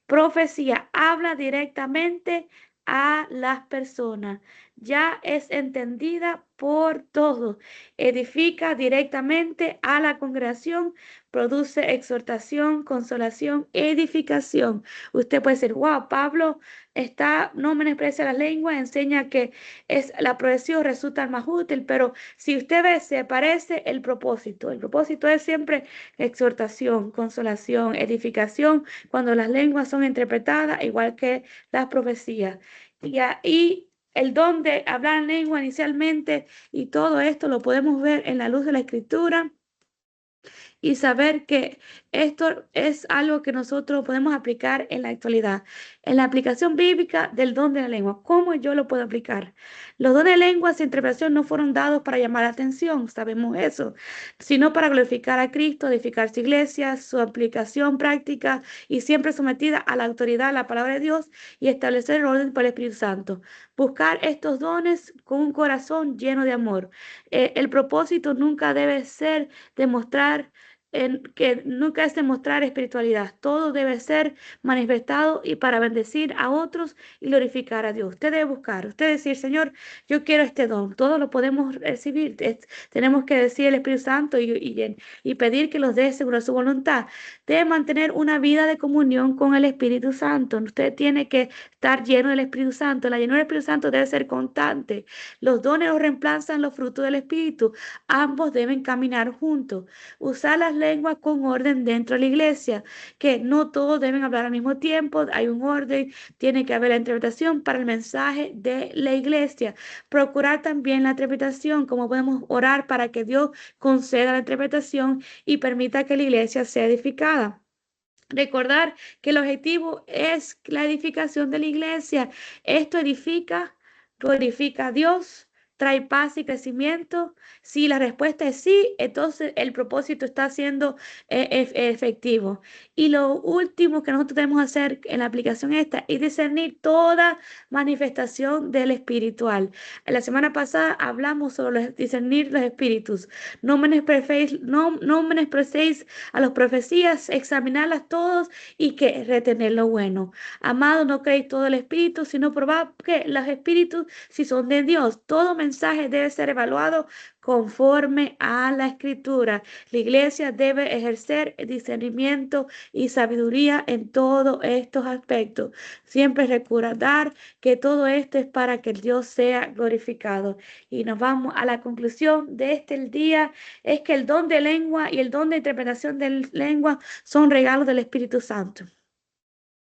Profecía habla directamente a las personas. Ya es entendida por todos. Edifica directamente a la congregación. Produce exhortación, consolación, edificación. Usted puede decir, wow, Pablo no menosprecia la lengua, enseña que la profesión resulta más útil, pero si usted ve, se parece el propósito. El propósito es siempre exhortación, consolación, edificación, cuando las lenguas son interpretadas, igual que las profecías. Y el don de hablar en lengua inicialmente, y todo esto lo podemos ver en la luz de la Escritura y saber que esto es algo que nosotros podemos aplicar en la actualidad. En la aplicación bíblica del don de la lengua, ¿cómo yo lo puedo aplicar? Los dones de lenguas y interpretación no fueron dados para llamar la atención, sabemos eso, sino para glorificar a Cristo, edificar su iglesia, su aplicación práctica y siempre sometida a la autoridad, a la palabra de Dios y establecer el orden por el Espíritu Santo. Buscar estos dones con un corazón lleno de amor. El propósito nunca debe ser demostrar que nunca es demostrar espiritualidad. Todo debe ser manifestado y para bendecir a otros y glorificar a Dios. Usted debe buscar, usted decir, Señor, yo quiero este don. Todo lo podemos recibir. Tenemos que decir el Espíritu Santo y pedir que los dé según su voluntad. Debe mantener una vida de comunión con el Espíritu Santo. Usted tiene que estar lleno del Espíritu Santo. La llenura del Espíritu Santo debe ser constante. Los dones los reemplazan los frutos del Espíritu. Ambos deben caminar juntos. Usar las lenguas con orden dentro de la iglesia, que no todos deben hablar al mismo tiempo, hay un orden, tiene que haber la interpretación para el mensaje de la iglesia. Procurar también la interpretación, como podemos orar para que Dios conceda la interpretación y permita que la iglesia sea edificada. Recordar que el objetivo es la edificación de la iglesia. Esto edifica, glorifica a Dios, trae paz y crecimiento. Si la respuesta es sí, entonces el propósito está siendo efectivo. Y lo último que nosotros tenemos que hacer en la aplicación esta es discernir toda manifestación del espiritual. La semana pasada hablamos sobre discernir los espíritus. No menosprecéis a las profecías, examinarlas todos y que retener lo bueno. Amado, no creéis todo el espíritu, sino probad que los espíritus si son de Dios. Todo mensaje debe ser evaluado conforme a la escritura. La iglesia debe ejercer discernimiento y sabiduría en todos estos aspectos. Siempre recordar que todo esto es para que Dios sea glorificado. Y nos vamos a la conclusión de el día, es que el don de lengua y el don de interpretación de lengua son regalos del Espíritu Santo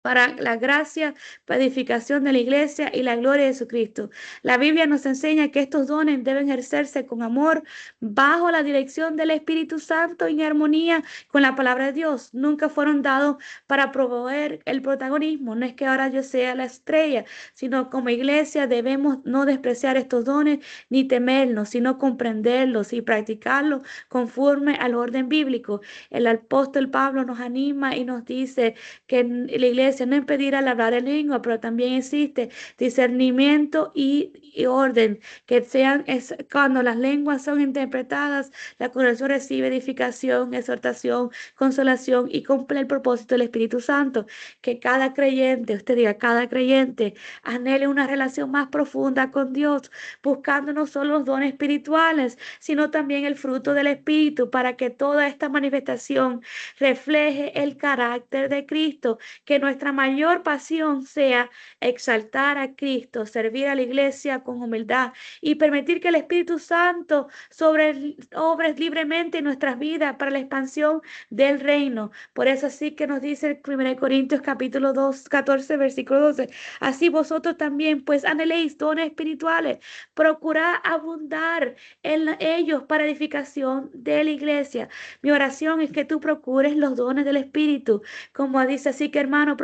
para la gracia, para edificación de la iglesia y la gloria de Jesucristo. La Biblia nos enseña que estos dones deben ejercerse con amor, bajo la dirección del Espíritu Santo y en armonía con la palabra de Dios. Nunca fueron dados para promover el protagonismo. No es que ahora yo sea la estrella, sino como iglesia debemos no despreciar estos dones ni temerlos, sino comprenderlos y practicarlos conforme al orden bíblico. El apóstol Pablo nos anima y nos dice que la iglesia no impedirá el hablar en lengua, pero también existe discernimiento y orden, que sean cuando las lenguas son interpretadas, la congregación recibe edificación, exhortación, consolación y cumple el propósito del Espíritu Santo. Que cada creyente, usted diga, cada creyente anhele una relación más profunda con Dios, buscando no solo los dones espirituales, sino también el fruto del Espíritu, para que toda esta manifestación refleje el carácter de Cristo. Que nuestra mayor pasión sea exaltar a Cristo, servir a la iglesia con humildad y permitir que el Espíritu Santo obre libremente en nuestras vidas para la expansión del reino. Por eso así que nos dice el 1 Corintios capítulo 2, 14, versículo 12. Así vosotros también, pues anheléis dones espirituales, procurad abundar en ellos para edificación de la iglesia. Mi oración es que tú procures los dones del Espíritu, como dice así que hermano,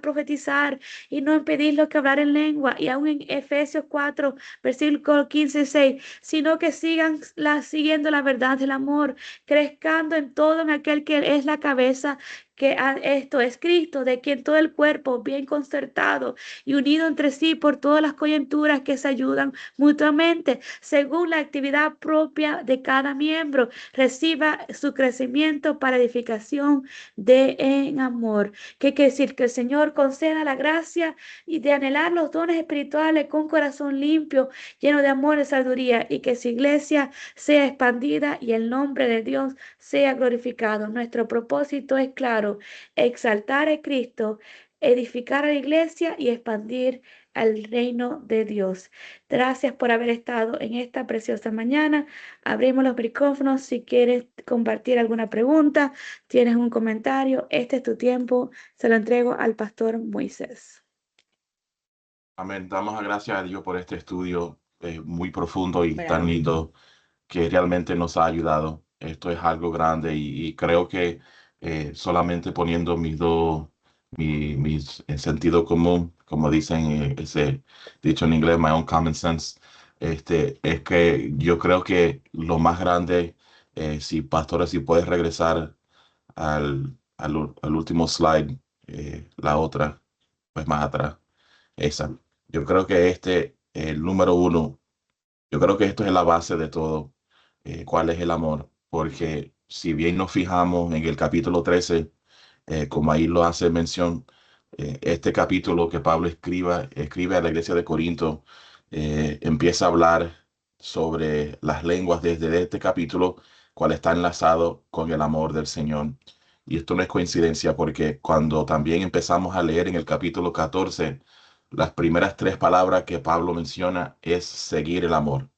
profetizar y no impedirlos que hablar en lengua. Y aún en Efesios 4, versículos 15 y 6, sino que sigan siguiendo la verdad del amor, crezcando en todo en aquel que es la cabeza, que esto es Cristo, de quien todo el cuerpo, bien concertado y unido entre sí por todas las coyunturas que se ayudan mutuamente, según la actividad propia de cada miembro, reciba su crecimiento para edificación en amor. ¿Qué quiere decir? Que el Señor conceda la gracia y de anhelar los dones espirituales con corazón limpio, lleno de amor y sabiduría, y que su iglesia sea expandida y el nombre de Dios sea glorificado. Nuestro propósito es claro: exaltar a Cristo, edificar a la iglesia y expandir al reino de Dios. Gracias por haber estado en esta preciosa mañana. Abrimos los micrófonos. Si quieres compartir alguna pregunta, tienes un comentario, este es tu tiempo. Se lo entrego al pastor Moisés. Amén. Damos gracias a Dios por este estudio muy profundo y tan lindo que realmente nos ha ayudado. Esto es algo grande y creo que solamente poniendo mis en sentido común, como dicen ese dicho en inglés, my own common sense, es que yo creo que lo más grande, si pastora, si puedes regresar al último slide, la otra, pues más atrás, esa. Yo creo que el número uno, yo creo que esto es la base de todo. ¿Cuál es el amor? Porque si bien nos fijamos en el capítulo 13, como ahí lo hace mención, este capítulo que Pablo escribe a la iglesia de Corinto, empieza a hablar sobre las lenguas desde este capítulo, cual está enlazado con el amor del Señor. Y esto no es coincidencia, porque cuando también empezamos a leer en el capítulo 14, las primeras tres palabras que Pablo menciona es seguir el amor.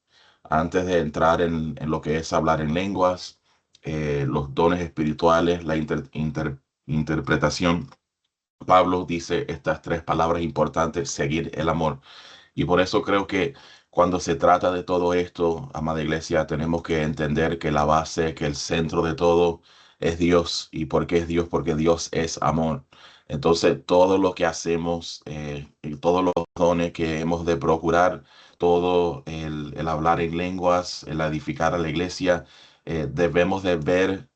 Antes de entrar en lo que es hablar en lenguas, los dones espirituales, la interpretación, Pablo dice estas tres palabras importantes: seguir el amor. Y por eso creo que cuando se trata de todo esto, amada iglesia, tenemos que entender que la base, que el centro de todo es Dios. ¿Y por qué es Dios? Porque Dios es amor. Entonces, todo lo que hacemos, y todos los dones que hemos de procurar, todo el hablar en lenguas, el edificar a la iglesia, debemos de ver,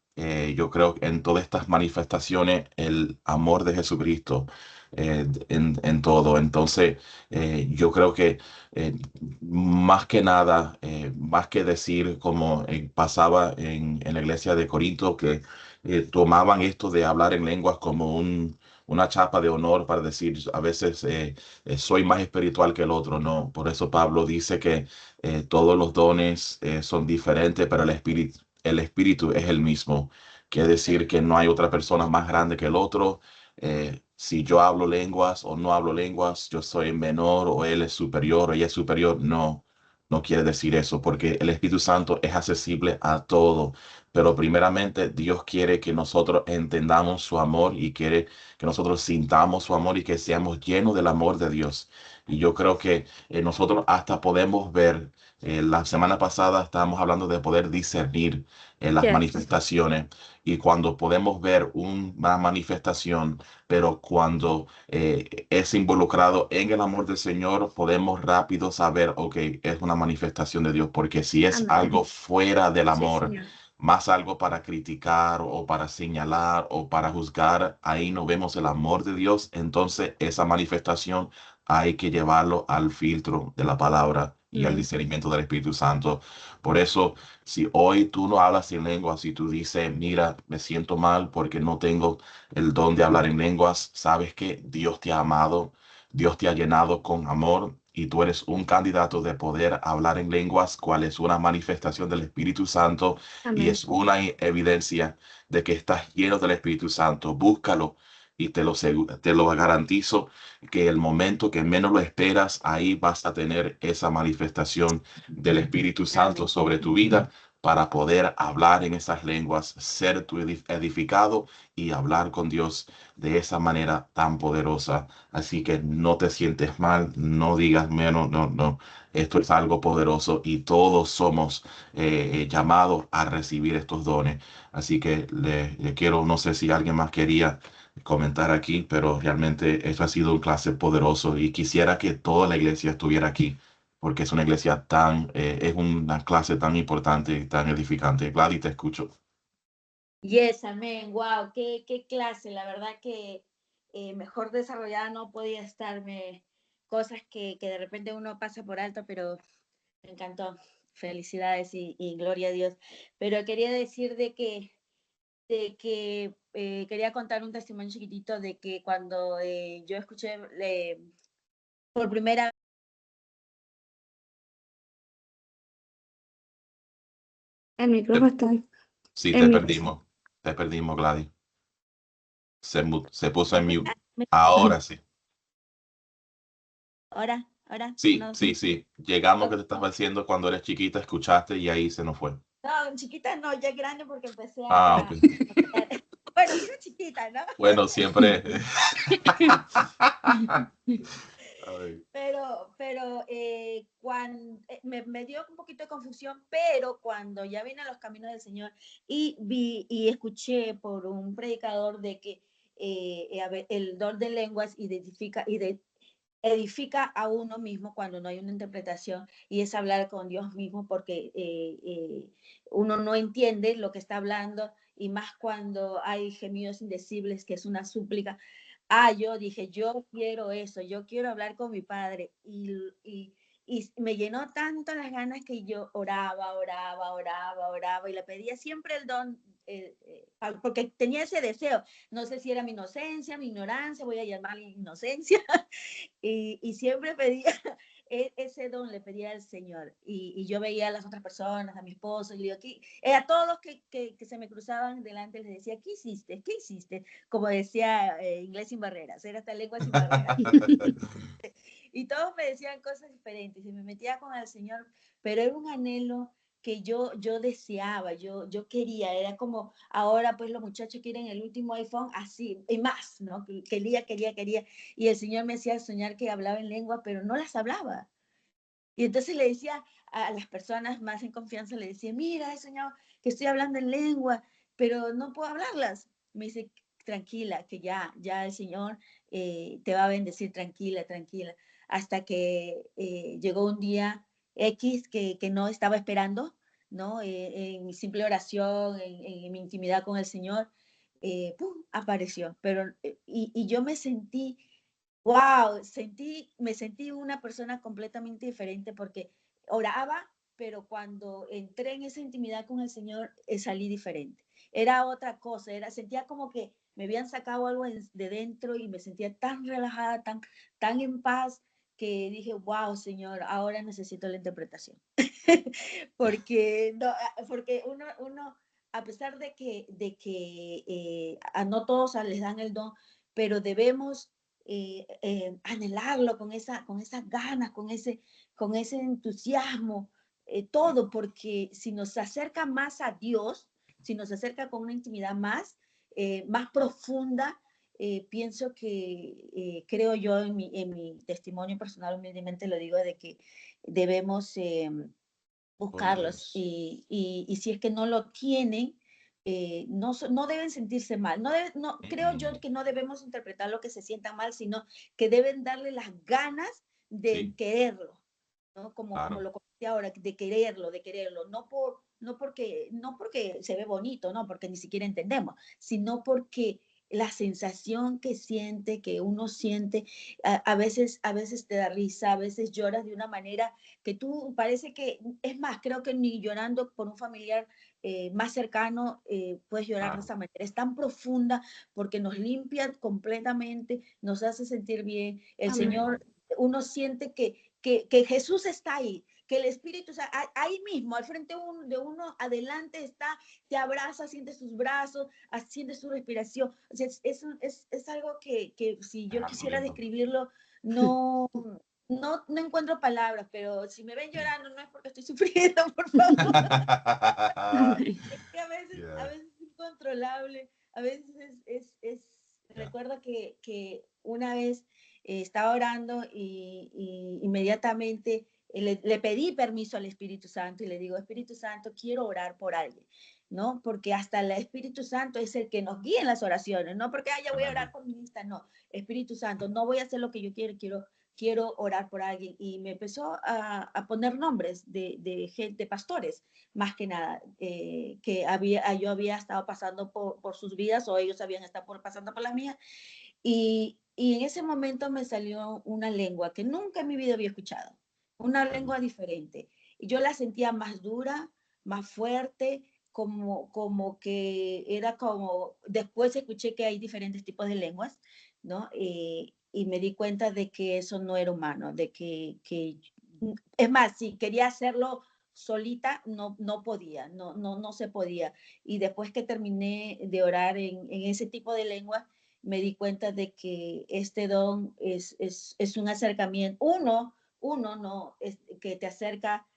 yo creo, en todas estas manifestaciones, el amor de Jesucristo en todo. Entonces, yo creo que más que nada, más que decir como pasaba en la iglesia de Corinto, que tomaban esto de hablar en lenguas como una chapa de honor para decir a veces soy más espiritual que el otro. No, por eso Pablo dice que todos los dones son diferentes, pero el espíritu es el mismo. Quiere decir que no hay otra persona más grande que el otro. Si yo hablo lenguas o no hablo lenguas, yo soy menor o él es superior o ella es superior. No, no quiere decir eso, porque el Espíritu Santo es accesible a todo. Pero primeramente Dios quiere que nosotros entendamos su amor y quiere que nosotros sintamos su amor y que seamos llenos del amor de Dios. Y yo creo que nosotros hasta podemos ver, la semana pasada estábamos hablando de poder discernir las manifestaciones, y cuando podemos ver una manifestación, pero cuando es involucrado en el amor del Señor, podemos rápido saber, ok, es una manifestación de Dios, porque si es algo fuera del amor, más algo para criticar o para señalar o para juzgar, ahí no vemos el amor de Dios. Entonces esa manifestación hay que llevarlo al filtro de la palabra y al discernimiento del Espíritu Santo. Por eso, si hoy tú no hablas en lenguas y tú dices, mira, me siento mal porque no tengo el don de hablar en lenguas, sabes que Dios te ha amado, Dios te ha llenado con amor, y tú eres un candidato de poder hablar en lenguas, cual es una manifestación del Espíritu Santo. Amén. Y es una evidencia de que estás lleno del Espíritu Santo. Búscalo y te lo garantizo, que el momento que menos lo esperas, ahí vas a tener esa manifestación del Espíritu Santo sobre tu vida, para poder hablar en esas lenguas, ser tu edificado y hablar con Dios de esa manera tan poderosa. Así que no te sientes mal, no digas menos, no, no. Esto es algo poderoso y todos somos llamados a recibir estos dones. Así que le quiero, no sé si alguien más quería comentar aquí, pero realmente eso ha sido un clase poderoso y quisiera que toda la iglesia estuviera aquí, porque es una iglesia es una clase tan importante y tan edificante. Gladys, te escucho. Yes, amén. Wow, qué clase. La verdad que mejor desarrollada no podía estarme. Cosas que de repente uno pasa por alto, pero me encantó. Felicidades y gloria a Dios. Pero quería decir de que quería contar un testimonio chiquitito de que cuando yo escuché por primera vez. El micrófono está Sí, en mute. te perdimos, Gladys. Se puso en mute. me- Ahora sí. ahora, Sí, no, sí, sí. Llegamos que te estaba diciendo cuando eres chiquita, escuchaste y ahí se nos fue. no, chiquita no, ya grande porque empecé Ah, ok. bueno, sigo chiquita, ¿no? Bueno, siempre. Ay, Pero me dio un poquito de confusión, pero cuando ya vine a los caminos del Señor y vi y escuché por un predicador de que el don de lenguas edifica a uno mismo cuando no hay una interpretación y es hablar con Dios mismo porque uno no entiende lo que está hablando y más cuando hay gemidos indecibles que es una súplica. Yo dije, yo quiero eso, yo quiero hablar con mi padre y me llenó tanto las ganas que yo oraba y le pedía siempre el don, porque tenía ese deseo. No sé si era mi inocencia, mi ignorancia, voy a llamarle inocencia, y siempre pedía ese don, le pedía al Señor. Y yo veía a las otras personas, a mi esposo, y le digo, a todos los que se me cruzaban delante les decía, ¿qué hiciste? ¿Qué hiciste? Como decía Inglés sin barreras, era esta lengua sin barreras. Y todos me decían cosas diferentes y me metía con el Señor, pero era un anhelo que yo deseaba, yo quería, era como ahora pues los muchachos quieren el último iPhone así, y más, ¿no? Quería, y el Señor me hacía soñar que hablaba en lengua, pero no las hablaba. Y entonces le decía a las personas más en confianza, le decía, mira, he soñado que estoy hablando en lengua, pero no puedo hablarlas. Me dice, tranquila, que ya el Señor te va a bendecir, tranquila, tranquila. Hasta que llegó un día X que no estaba esperando, ¿no? En mi simple oración, en mi intimidad con el Señor, ¡pum!, apareció. Pero, y yo me sentí. Wow, me sentí una persona completamente diferente porque oraba, pero cuando entré en esa intimidad con el Señor, salí diferente. Era otra cosa, sentía como que me habían sacado algo de dentro y me sentía tan relajada, tan en paz, que dije, wow, Señor, ahora necesito la interpretación. Porque uno, a pesar de que a no todos les dan el don, pero debemos anhelarlo con esas ganas, con ese entusiasmo, todo, porque si nos acerca más a Dios, si nos acerca con una intimidad más profunda, pienso que, creo yo en mi testimonio personal, humildemente lo digo, de que debemos buscarlos y si es que no lo tienen, no deben sentirse mal. Creo yo que no debemos interpretar lo que se sienta mal, sino que deben darle las ganas de sí, quererlo, ¿no? Como claro. lo comenté ahora, de quererlo, no porque se ve bonito, no, porque ni siquiera entendemos, sino porque la sensación que siente, que uno siente, a veces te da risa, a veces lloras de una manera que tú parece que, es más, creo que ni llorando por un familiar más cercano puedes llorar de Claro. esa manera. Es tan profunda porque nos limpia completamente, nos hace sentir bien. El Amén. Señor, uno siente que Jesús está ahí, que el Espíritu, o sea, ahí mismo, al frente de uno, adelante está, te abraza, siente sus brazos, siente su respiración. O sea, es algo que si yo quisiera describirlo, no, no encuentro palabras, pero si me ven llorando no es porque estoy sufriendo, por favor. Es que a veces es incontrolable, a veces Yeah. recuerdo que una vez estaba orando y inmediatamente le pedí permiso al Espíritu Santo y le digo, Espíritu Santo, quiero orar por alguien. ¿no? Porque hasta el Espíritu Santo es el que nos guía en las oraciones, no porque ya voy a orar por mi lista, no. Espíritu Santo, no voy a hacer lo que yo quiero orar por alguien. Y me empezó a poner nombres de gente, pastores, más que nada, que yo había estado pasando por sus vidas, o ellos habían estado pasando por las mías. Y en ese momento me salió una lengua que nunca en mi vida había escuchado, una lengua diferente. Y yo la sentía más dura, más fuerte, como que era como, después escuché que hay diferentes tipos de lenguas, ¿no? Y me di cuenta de que eso no era humano, de que es más, si quería hacerlo solita, no podía, no se podía. Y después que terminé de orar en ese tipo de lengua, me di cuenta de que este don es un acercamiento, uno no, es, que te acerca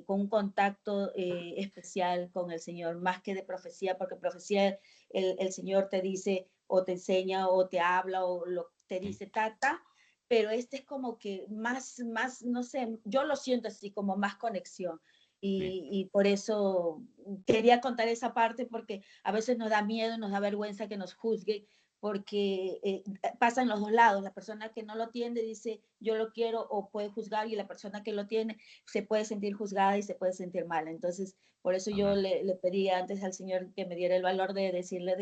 con un contacto especial con el Señor, más que de profecía, porque profecía el Señor te dice o te enseña o te habla o te dice tata, pero este es como que más, no sé, yo lo siento así como más conexión. Y por eso quería contar esa parte, porque a veces nos da miedo, nos da vergüenza que nos juzguen, porque pasa en los dos lados. La persona que no lo tiene dice yo lo quiero o puede juzgar, y la persona que lo tiene se puede sentir juzgada y se puede sentir mal. Entonces, por eso yo le pedí antes al Señor que me diera el valor de decirle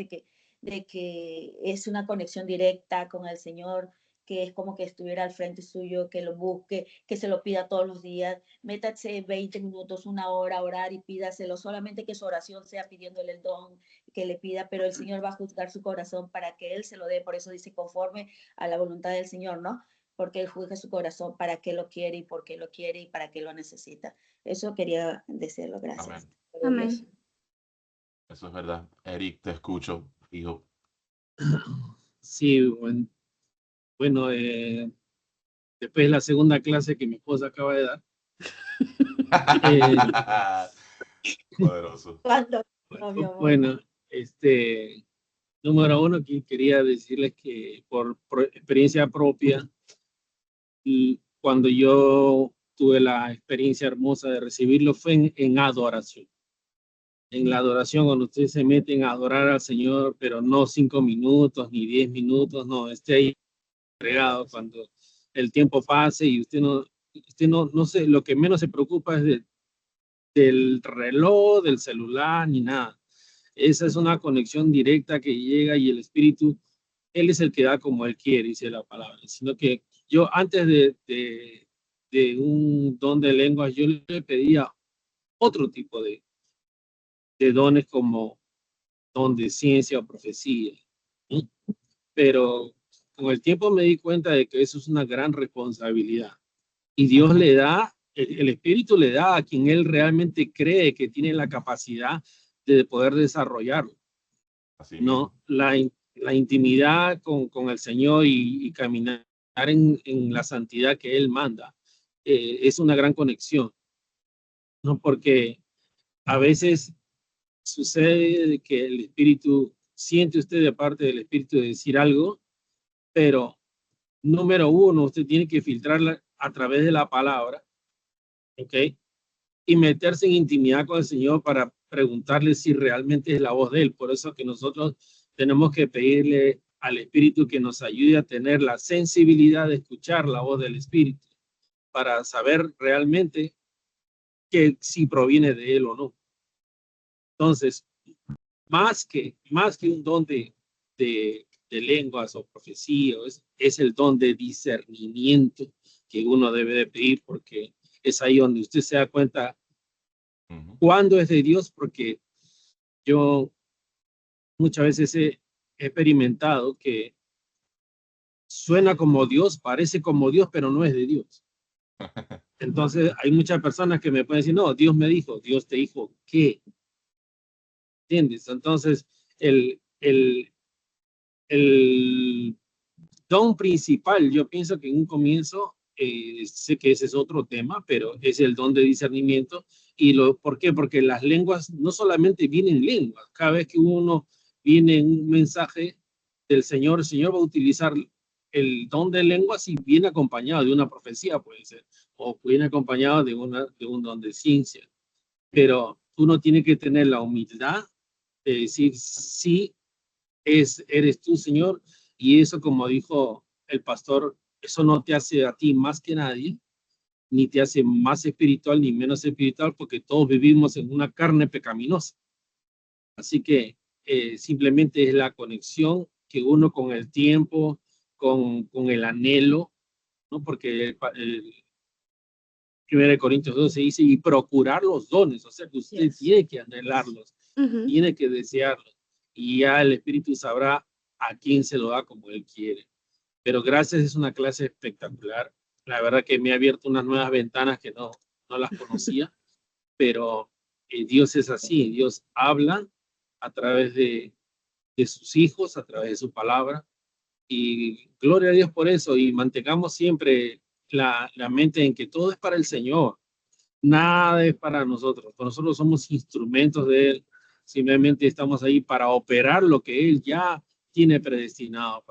de que es una conexión directa con el Señor, que es como que estuviera al frente suyo, que lo busque, que se lo pida todos los días. Métase 20 minutos, una hora a orar y pídaselo, solamente que su oración sea pidiéndole el don que le pida, pero el Señor va a juzgar su corazón para que Él se lo dé. Por eso dice conforme a la voluntad del Señor, ¿no? Porque Él juzga su corazón para qué lo quiere y por qué lo quiere y para qué lo necesita. Eso quería decirlo. Gracias. Amén. Eso es verdad. Eric, te escucho, hijo. Sí, bueno, después de la segunda clase que mi esposa acaba de dar. Poderoso. Bueno, número uno, que quería decirles que por experiencia propia, y cuando yo tuve la experiencia hermosa de recibirlo fue en adoración. En la adoración, cuando ustedes se meten a adorar al Señor, pero no 5 minutos ni 10 minutos, no, esté ahí entregado cuando el tiempo pase y usted no sé, lo que menos se preocupa es del reloj, del celular, ni nada. Esa es una conexión directa que llega y el Espíritu, Él es el que da como Él quiere, dice la palabra. Sino que yo antes de un don de lenguas, yo le pedía otro tipo de dones como don de ciencia o profecía. ¿Sí? Pero con el tiempo me di cuenta de que eso es una gran responsabilidad. Y Dios le da, el Espíritu le da a quien Él realmente cree que tiene la capacidad de poder desarrollarlo. Así ¿no? La intimidad con el Señor y caminar en la santidad que Él manda es una gran conexión. ¿No? Porque a veces sucede que el Espíritu, siente usted de parte del Espíritu de decir algo, pero número uno, usted tiene que filtrarla a través de la palabra, ¿ok? Y meterse en intimidad con el Señor para preguntarle si realmente es la voz de Él. Por eso que nosotros tenemos que pedirle al Espíritu que nos ayude a tener la sensibilidad de escuchar la voz del Espíritu para saber realmente que si proviene de Él o no. Entonces, más que un don de lenguas o profecía, es el don de discernimiento que uno debe de pedir, porque es ahí donde usted se da cuenta cuándo es de Dios, porque yo muchas veces he experimentado que suena como Dios, parece como Dios, pero no es de Dios. Entonces hay muchas personas que me pueden decir, no, Dios me dijo, Dios te dijo, ¿qué? ¿Entiendes? Entonces el don principal, yo pienso que en un comienzo, sé que ese es otro tema, pero es el don de discernimiento. ¿Por qué? Porque las lenguas no solamente vienen lenguas, cada vez que uno viene un mensaje del Señor, el Señor va a utilizar el don de lenguas y viene acompañado de una profecía, puede ser, o viene acompañado de un don de ciencia. Pero uno tiene que tener la humildad de decir, sí, eres tú, Señor, y eso, como dijo el pastor, eso no te hace a ti más que nadie, ni te hace más espiritual ni menos espiritual, porque todos vivimos en una carne pecaminosa. Así que simplemente es la conexión que uno con el tiempo, con el anhelo, ¿no? Porque el 1 Corintios 12 dice, y procurar los dones, o sea que usted Yes. tiene que anhelarlos, Ujú. tiene que desearlos, y ya el Espíritu sabrá a quién se lo da como Él quiere. Pero gracias, es una clase espectacular. La verdad que me ha abierto unas nuevas ventanas que no las conocía, pero Dios es así, Dios habla a través de sus hijos, a través de su palabra, y gloria a Dios por eso, y mantengamos siempre la mente en que todo es para el Señor, nada es para nosotros, nosotros somos instrumentos de Él, simplemente estamos ahí para operar lo que Él ya tiene predestinado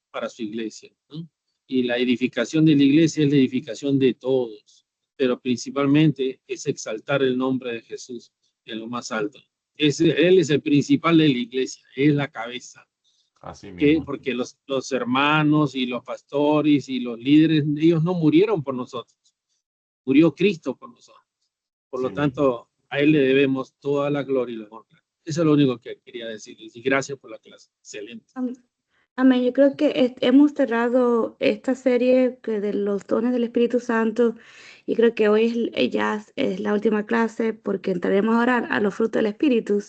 para su iglesia, ¿no? Y la edificación de la iglesia es la edificación de todos, pero principalmente es exaltar el nombre de Jesús en lo más alto. Él es el principal de la iglesia, es la cabeza. Así mismo. Porque los hermanos y los pastores y los líderes, ellos no murieron por nosotros, murió Cristo por nosotros. Por lo Sí tanto, a Él le debemos toda la gloria y la honra. Eso es lo único que quería decirles. Y gracias por la clase. Excelente. Amén. Yo creo que hemos cerrado esta serie de los dones del Espíritu Santo y creo que hoy ya es la última clase porque entraremos ahora a los frutos del Espíritu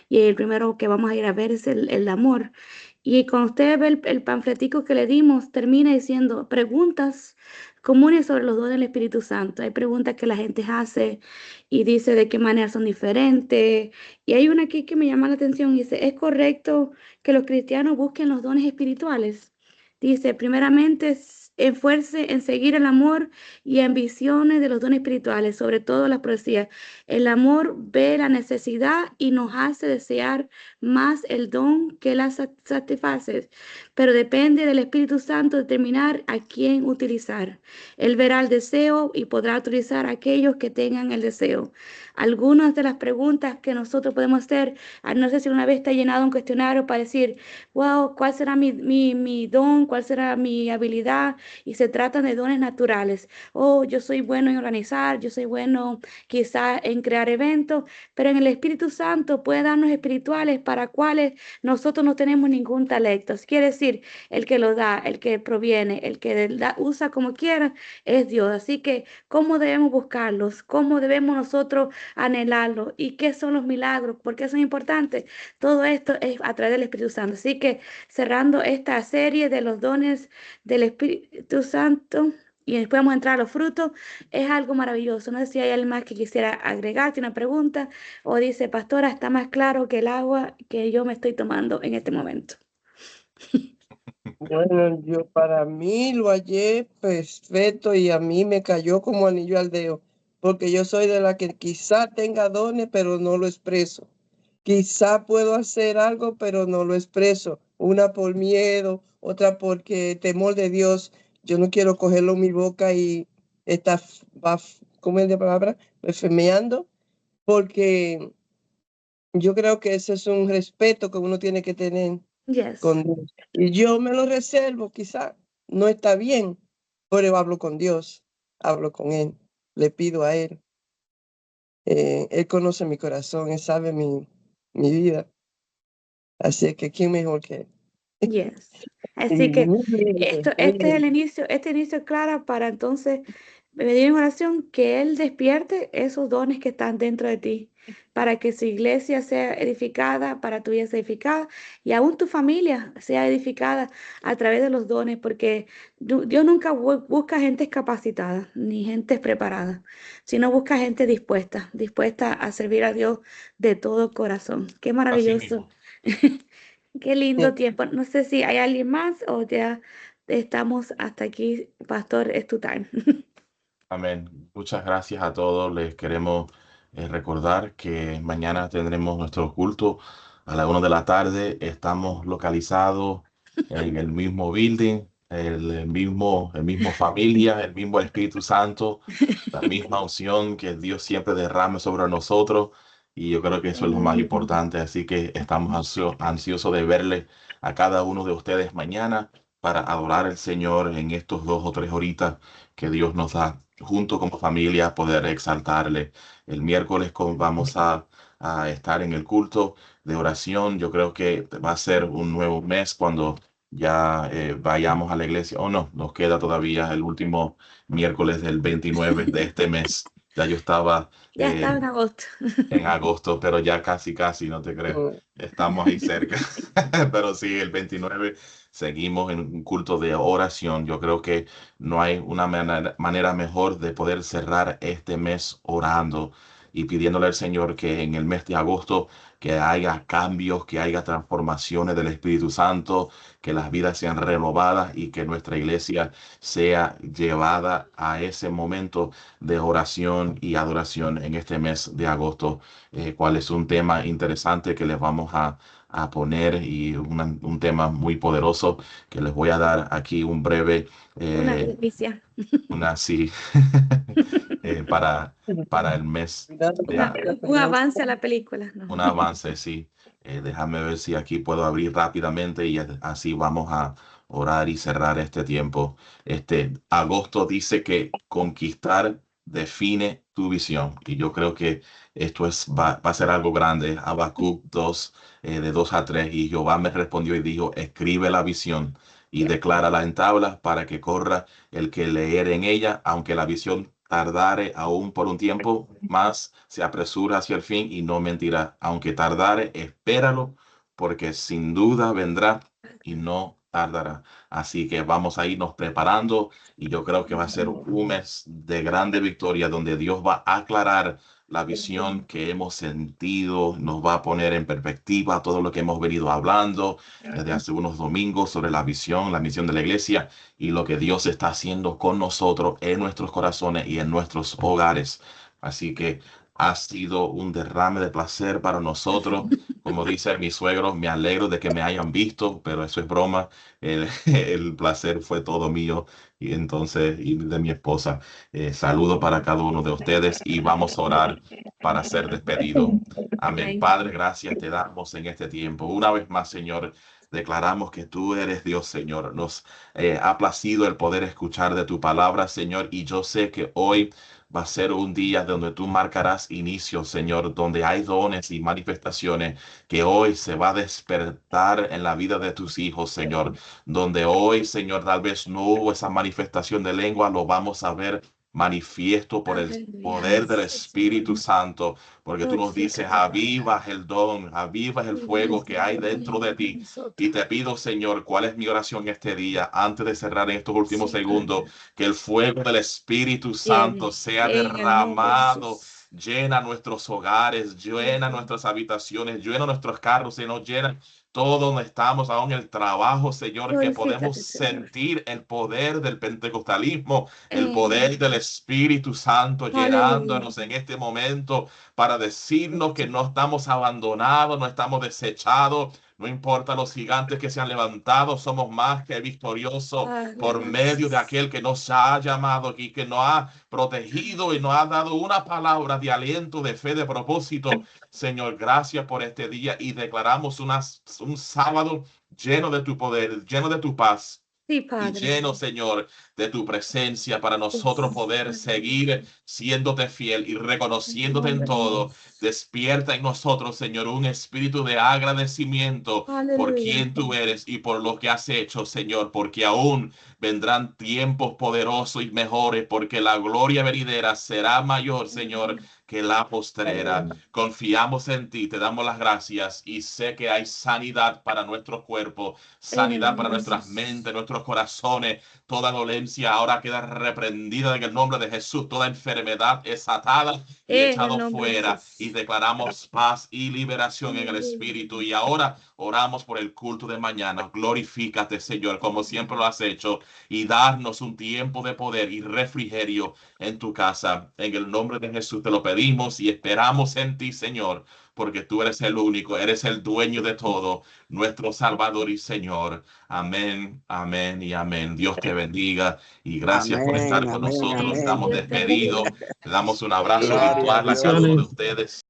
y el primero que vamos a ir a ver es el amor. Y cuando usted ve el panfletico que le dimos, termina diciendo preguntas comunes sobre los dones del Espíritu Santo. Hay preguntas que la gente hace y dice de qué manera son diferentes. Y hay una aquí que me llama la atención y dice, ¿es correcto que los cristianos busquen los dones espirituales? Dice, primeramente, esfuerce en seguir el amor y ambiciones de los dones espirituales, sobre todo las profecías. El amor ve la necesidad y nos hace desear más el don que la satisface, pero depende del Espíritu Santo determinar a quién utilizar. Él verá el deseo y podrá utilizar a aquellos que tengan el deseo. Algunas de las preguntas que nosotros podemos hacer, no sé si una vez te ha llenado un cuestionario para decir, wow, ¿cuál será mi don? ¿Cuál será mi habilidad? Y se tratan de dones naturales. Oh, yo soy bueno en organizar, yo soy bueno quizá en crear eventos, pero en el Espíritu Santo puede darnos espirituales para cuales nosotros no tenemos ningún talento. Quiere decir, el que lo da, el que proviene, el que usa como quiera, es Dios. Así que, ¿cómo debemos buscarlos? ¿Cómo debemos nosotros anhelarlos? ¿Y qué son los milagros? ¿Por qué son importantes? Todo esto es a través del Espíritu Santo. Así que cerrando esta serie de los dones del Espíritu Santo y después vamos a entrar a los frutos, es algo maravilloso. No sé si hay alguien más que quisiera agregarte una pregunta o dice, pastora, está más claro que el agua que yo me estoy tomando en este momento. Bueno, yo para mí lo hallé perfecto y a mí me cayó como anillo al dedo, porque yo soy de la que quizá tenga dones, pero no lo expreso. Quizá puedo hacer algo, pero no lo expreso. Una por miedo, otra porque temor de Dios. Yo no quiero cogerlo en mi boca y estar, ¿cómo es la palabra? Blasfemeando, porque yo creo que ese es un respeto que uno tiene que tener Yes. con Dios. Y yo me lo reservo, quizá no está bien, pero hablo con Dios, hablo con Él, le pido a Él. Él conoce mi corazón, Él sabe mi vida. Así que, ¿quién mejor que Él? Yes. Así Y que muy lindo, muy este es el lindo. inicio, claro, para entonces pedir en oración que Él despierte esos dones que están dentro de ti, para que su iglesia sea edificada, para tu vida sea edificada y aún tu familia sea edificada a través de los dones, porque Dios nunca busca gente capacitada ni gente preparada, sino busca gente dispuesta a servir a Dios de todo corazón. Qué Así maravilloso. mismo. Qué lindo tiempo. No sé si hay alguien más o ya estamos hasta aquí. Pastor, es tu time. Amén. Muchas gracias a todos. Les queremos recordar que mañana tendremos nuestro culto a la 1 de la tarde. Estamos localizados en el mismo building, el mismo familia, el mismo Espíritu Santo, la misma unción que Dios siempre derrame sobre nosotros. y yo creo que eso es lo más importante. Así que estamos ansiosos de verle a cada uno de ustedes mañana para adorar al Señor en estos 2 o 3 horitas que Dios nos da junto como familia, poder exaltarle. El miércoles vamos a estar en el culto de oración. Yo creo que va a ser un nuevo mes cuando ya vayamos a la iglesia. O no, nos queda todavía el último miércoles del 29 de este mes. Ya yo estaba Ya estaba en agosto. en agosto, pero ya casi, no te crees. Estamos ahí cerca. Pero sí, el 29 seguimos en un culto de oración. Yo creo que no hay una manera mejor de poder cerrar este mes orando y pidiéndole al Señor que en el mes de agosto que haya cambios, que haya transformaciones del Espíritu Santo, que las vidas sean renovadas y que nuestra iglesia sea llevada a ese momento de oración y adoración en este mes de agosto, cuál es un tema interesante que les vamos a poner y un tema muy poderoso que les voy a dar aquí un breve, Una delicia. sí, para el mes Un avance a la película, ¿no? un avance, sí. Déjame ver si aquí puedo abrir rápidamente y así vamos a orar y cerrar este tiempo. Agosto dice que conquistar define tu visión. Y yo creo que esto va a ser algo grande. Habacuc 2, de 2 a 3. Y Jehová me respondió y dijo, escribe la visión y declárala en tablas para que corra el que leer en ella, aunque la visión tardare aún por un tiempo, más se apresura hacia el fin y no mentirá. Aunque tardare, espéralo, porque sin duda vendrá y no tardará. Así que vamos a irnos preparando y yo creo que va a ser un mes de grande victoria donde Dios va a aclarar la visión que hemos sentido, nos va a poner en perspectiva todo lo que hemos venido hablando desde hace unos domingos sobre la misión de la iglesia y lo que Dios está haciendo con nosotros en nuestros corazones y en nuestros hogares. Así que ha sido un derrame de placer para nosotros. Como dice mi suegro, me alegro de que me hayan visto, pero eso es broma. El placer fue todo mío y entonces y de mi esposa. Saludo para cada uno de ustedes y vamos a orar para ser despedido. Amén. Padre, gracias te damos en este tiempo. Una vez más, Señor, declaramos que tú eres Dios, Señor. Nos ha placido el poder escuchar de tu palabra, Señor, y yo sé que hoy va a ser un día donde tú marcarás inicio, Señor, donde hay dones y manifestaciones que hoy se va a despertar en la vida de tus hijos, Señor, donde hoy, Señor, tal vez no hubo esa manifestación de lengua, lo vamos a ver manifiesto por el poder del Espíritu Santo, porque tú nos dices, avivas el don, avivas el fuego que hay dentro de ti. Y te pido, Señor, cuál es mi oración este día, antes de cerrar en estos últimos segundos, que el fuego del Espíritu Santo sea derramado, llena nuestros hogares, llena nuestras habitaciones, llena nuestros carros, se nos llena todo donde estamos, aún el trabajo, Señor, que podemos sentir el poder del pentecostalismo, el poder del Espíritu Santo llenándonos en este momento para decirnos que no estamos abandonados, no estamos desechados. No importa los gigantes que se han levantado, somos más que victoriosos por medio de aquel que nos ha llamado y que nos ha protegido y nos ha dado una palabra de aliento, de fe, de propósito. Señor, gracias por este día y declaramos un sábado lleno de tu poder, lleno de tu paz. Sí, y lleno, Señor, de tu presencia para nosotros poder seguir siéndote fiel y reconociéndote en todo. Despierta en nosotros, Señor, un espíritu de agradecimiento por quien tú eres y por lo que has hecho, Señor, porque aún vendrán tiempos poderosos y mejores, porque la gloria venidera será mayor, Señor, que la postrera. Confiamos en ti, te damos las gracias y sé que hay sanidad para nuestro cuerpo, sanidad para nuestras mentes, nuestros corazones. Toda dolencia ahora queda reprendida en el nombre de Jesús. Toda enfermedad es atada y echado fuera. Y declaramos paz y liberación en el Espíritu. Y ahora oramos por el culto de mañana. Glorifícate, Señor, como siempre lo has hecho. Y darnos un tiempo de poder y refrigerio en tu casa. En el nombre de Jesús te lo pedimos y esperamos en ti, Señor, porque tú eres el único, eres el dueño de todo, nuestro Salvador y Señor. Amén, amén y amén. Dios te bendiga y gracias por estar con nosotros. Estamos despedidos. Le damos un abrazo virtual a cada uno de ustedes.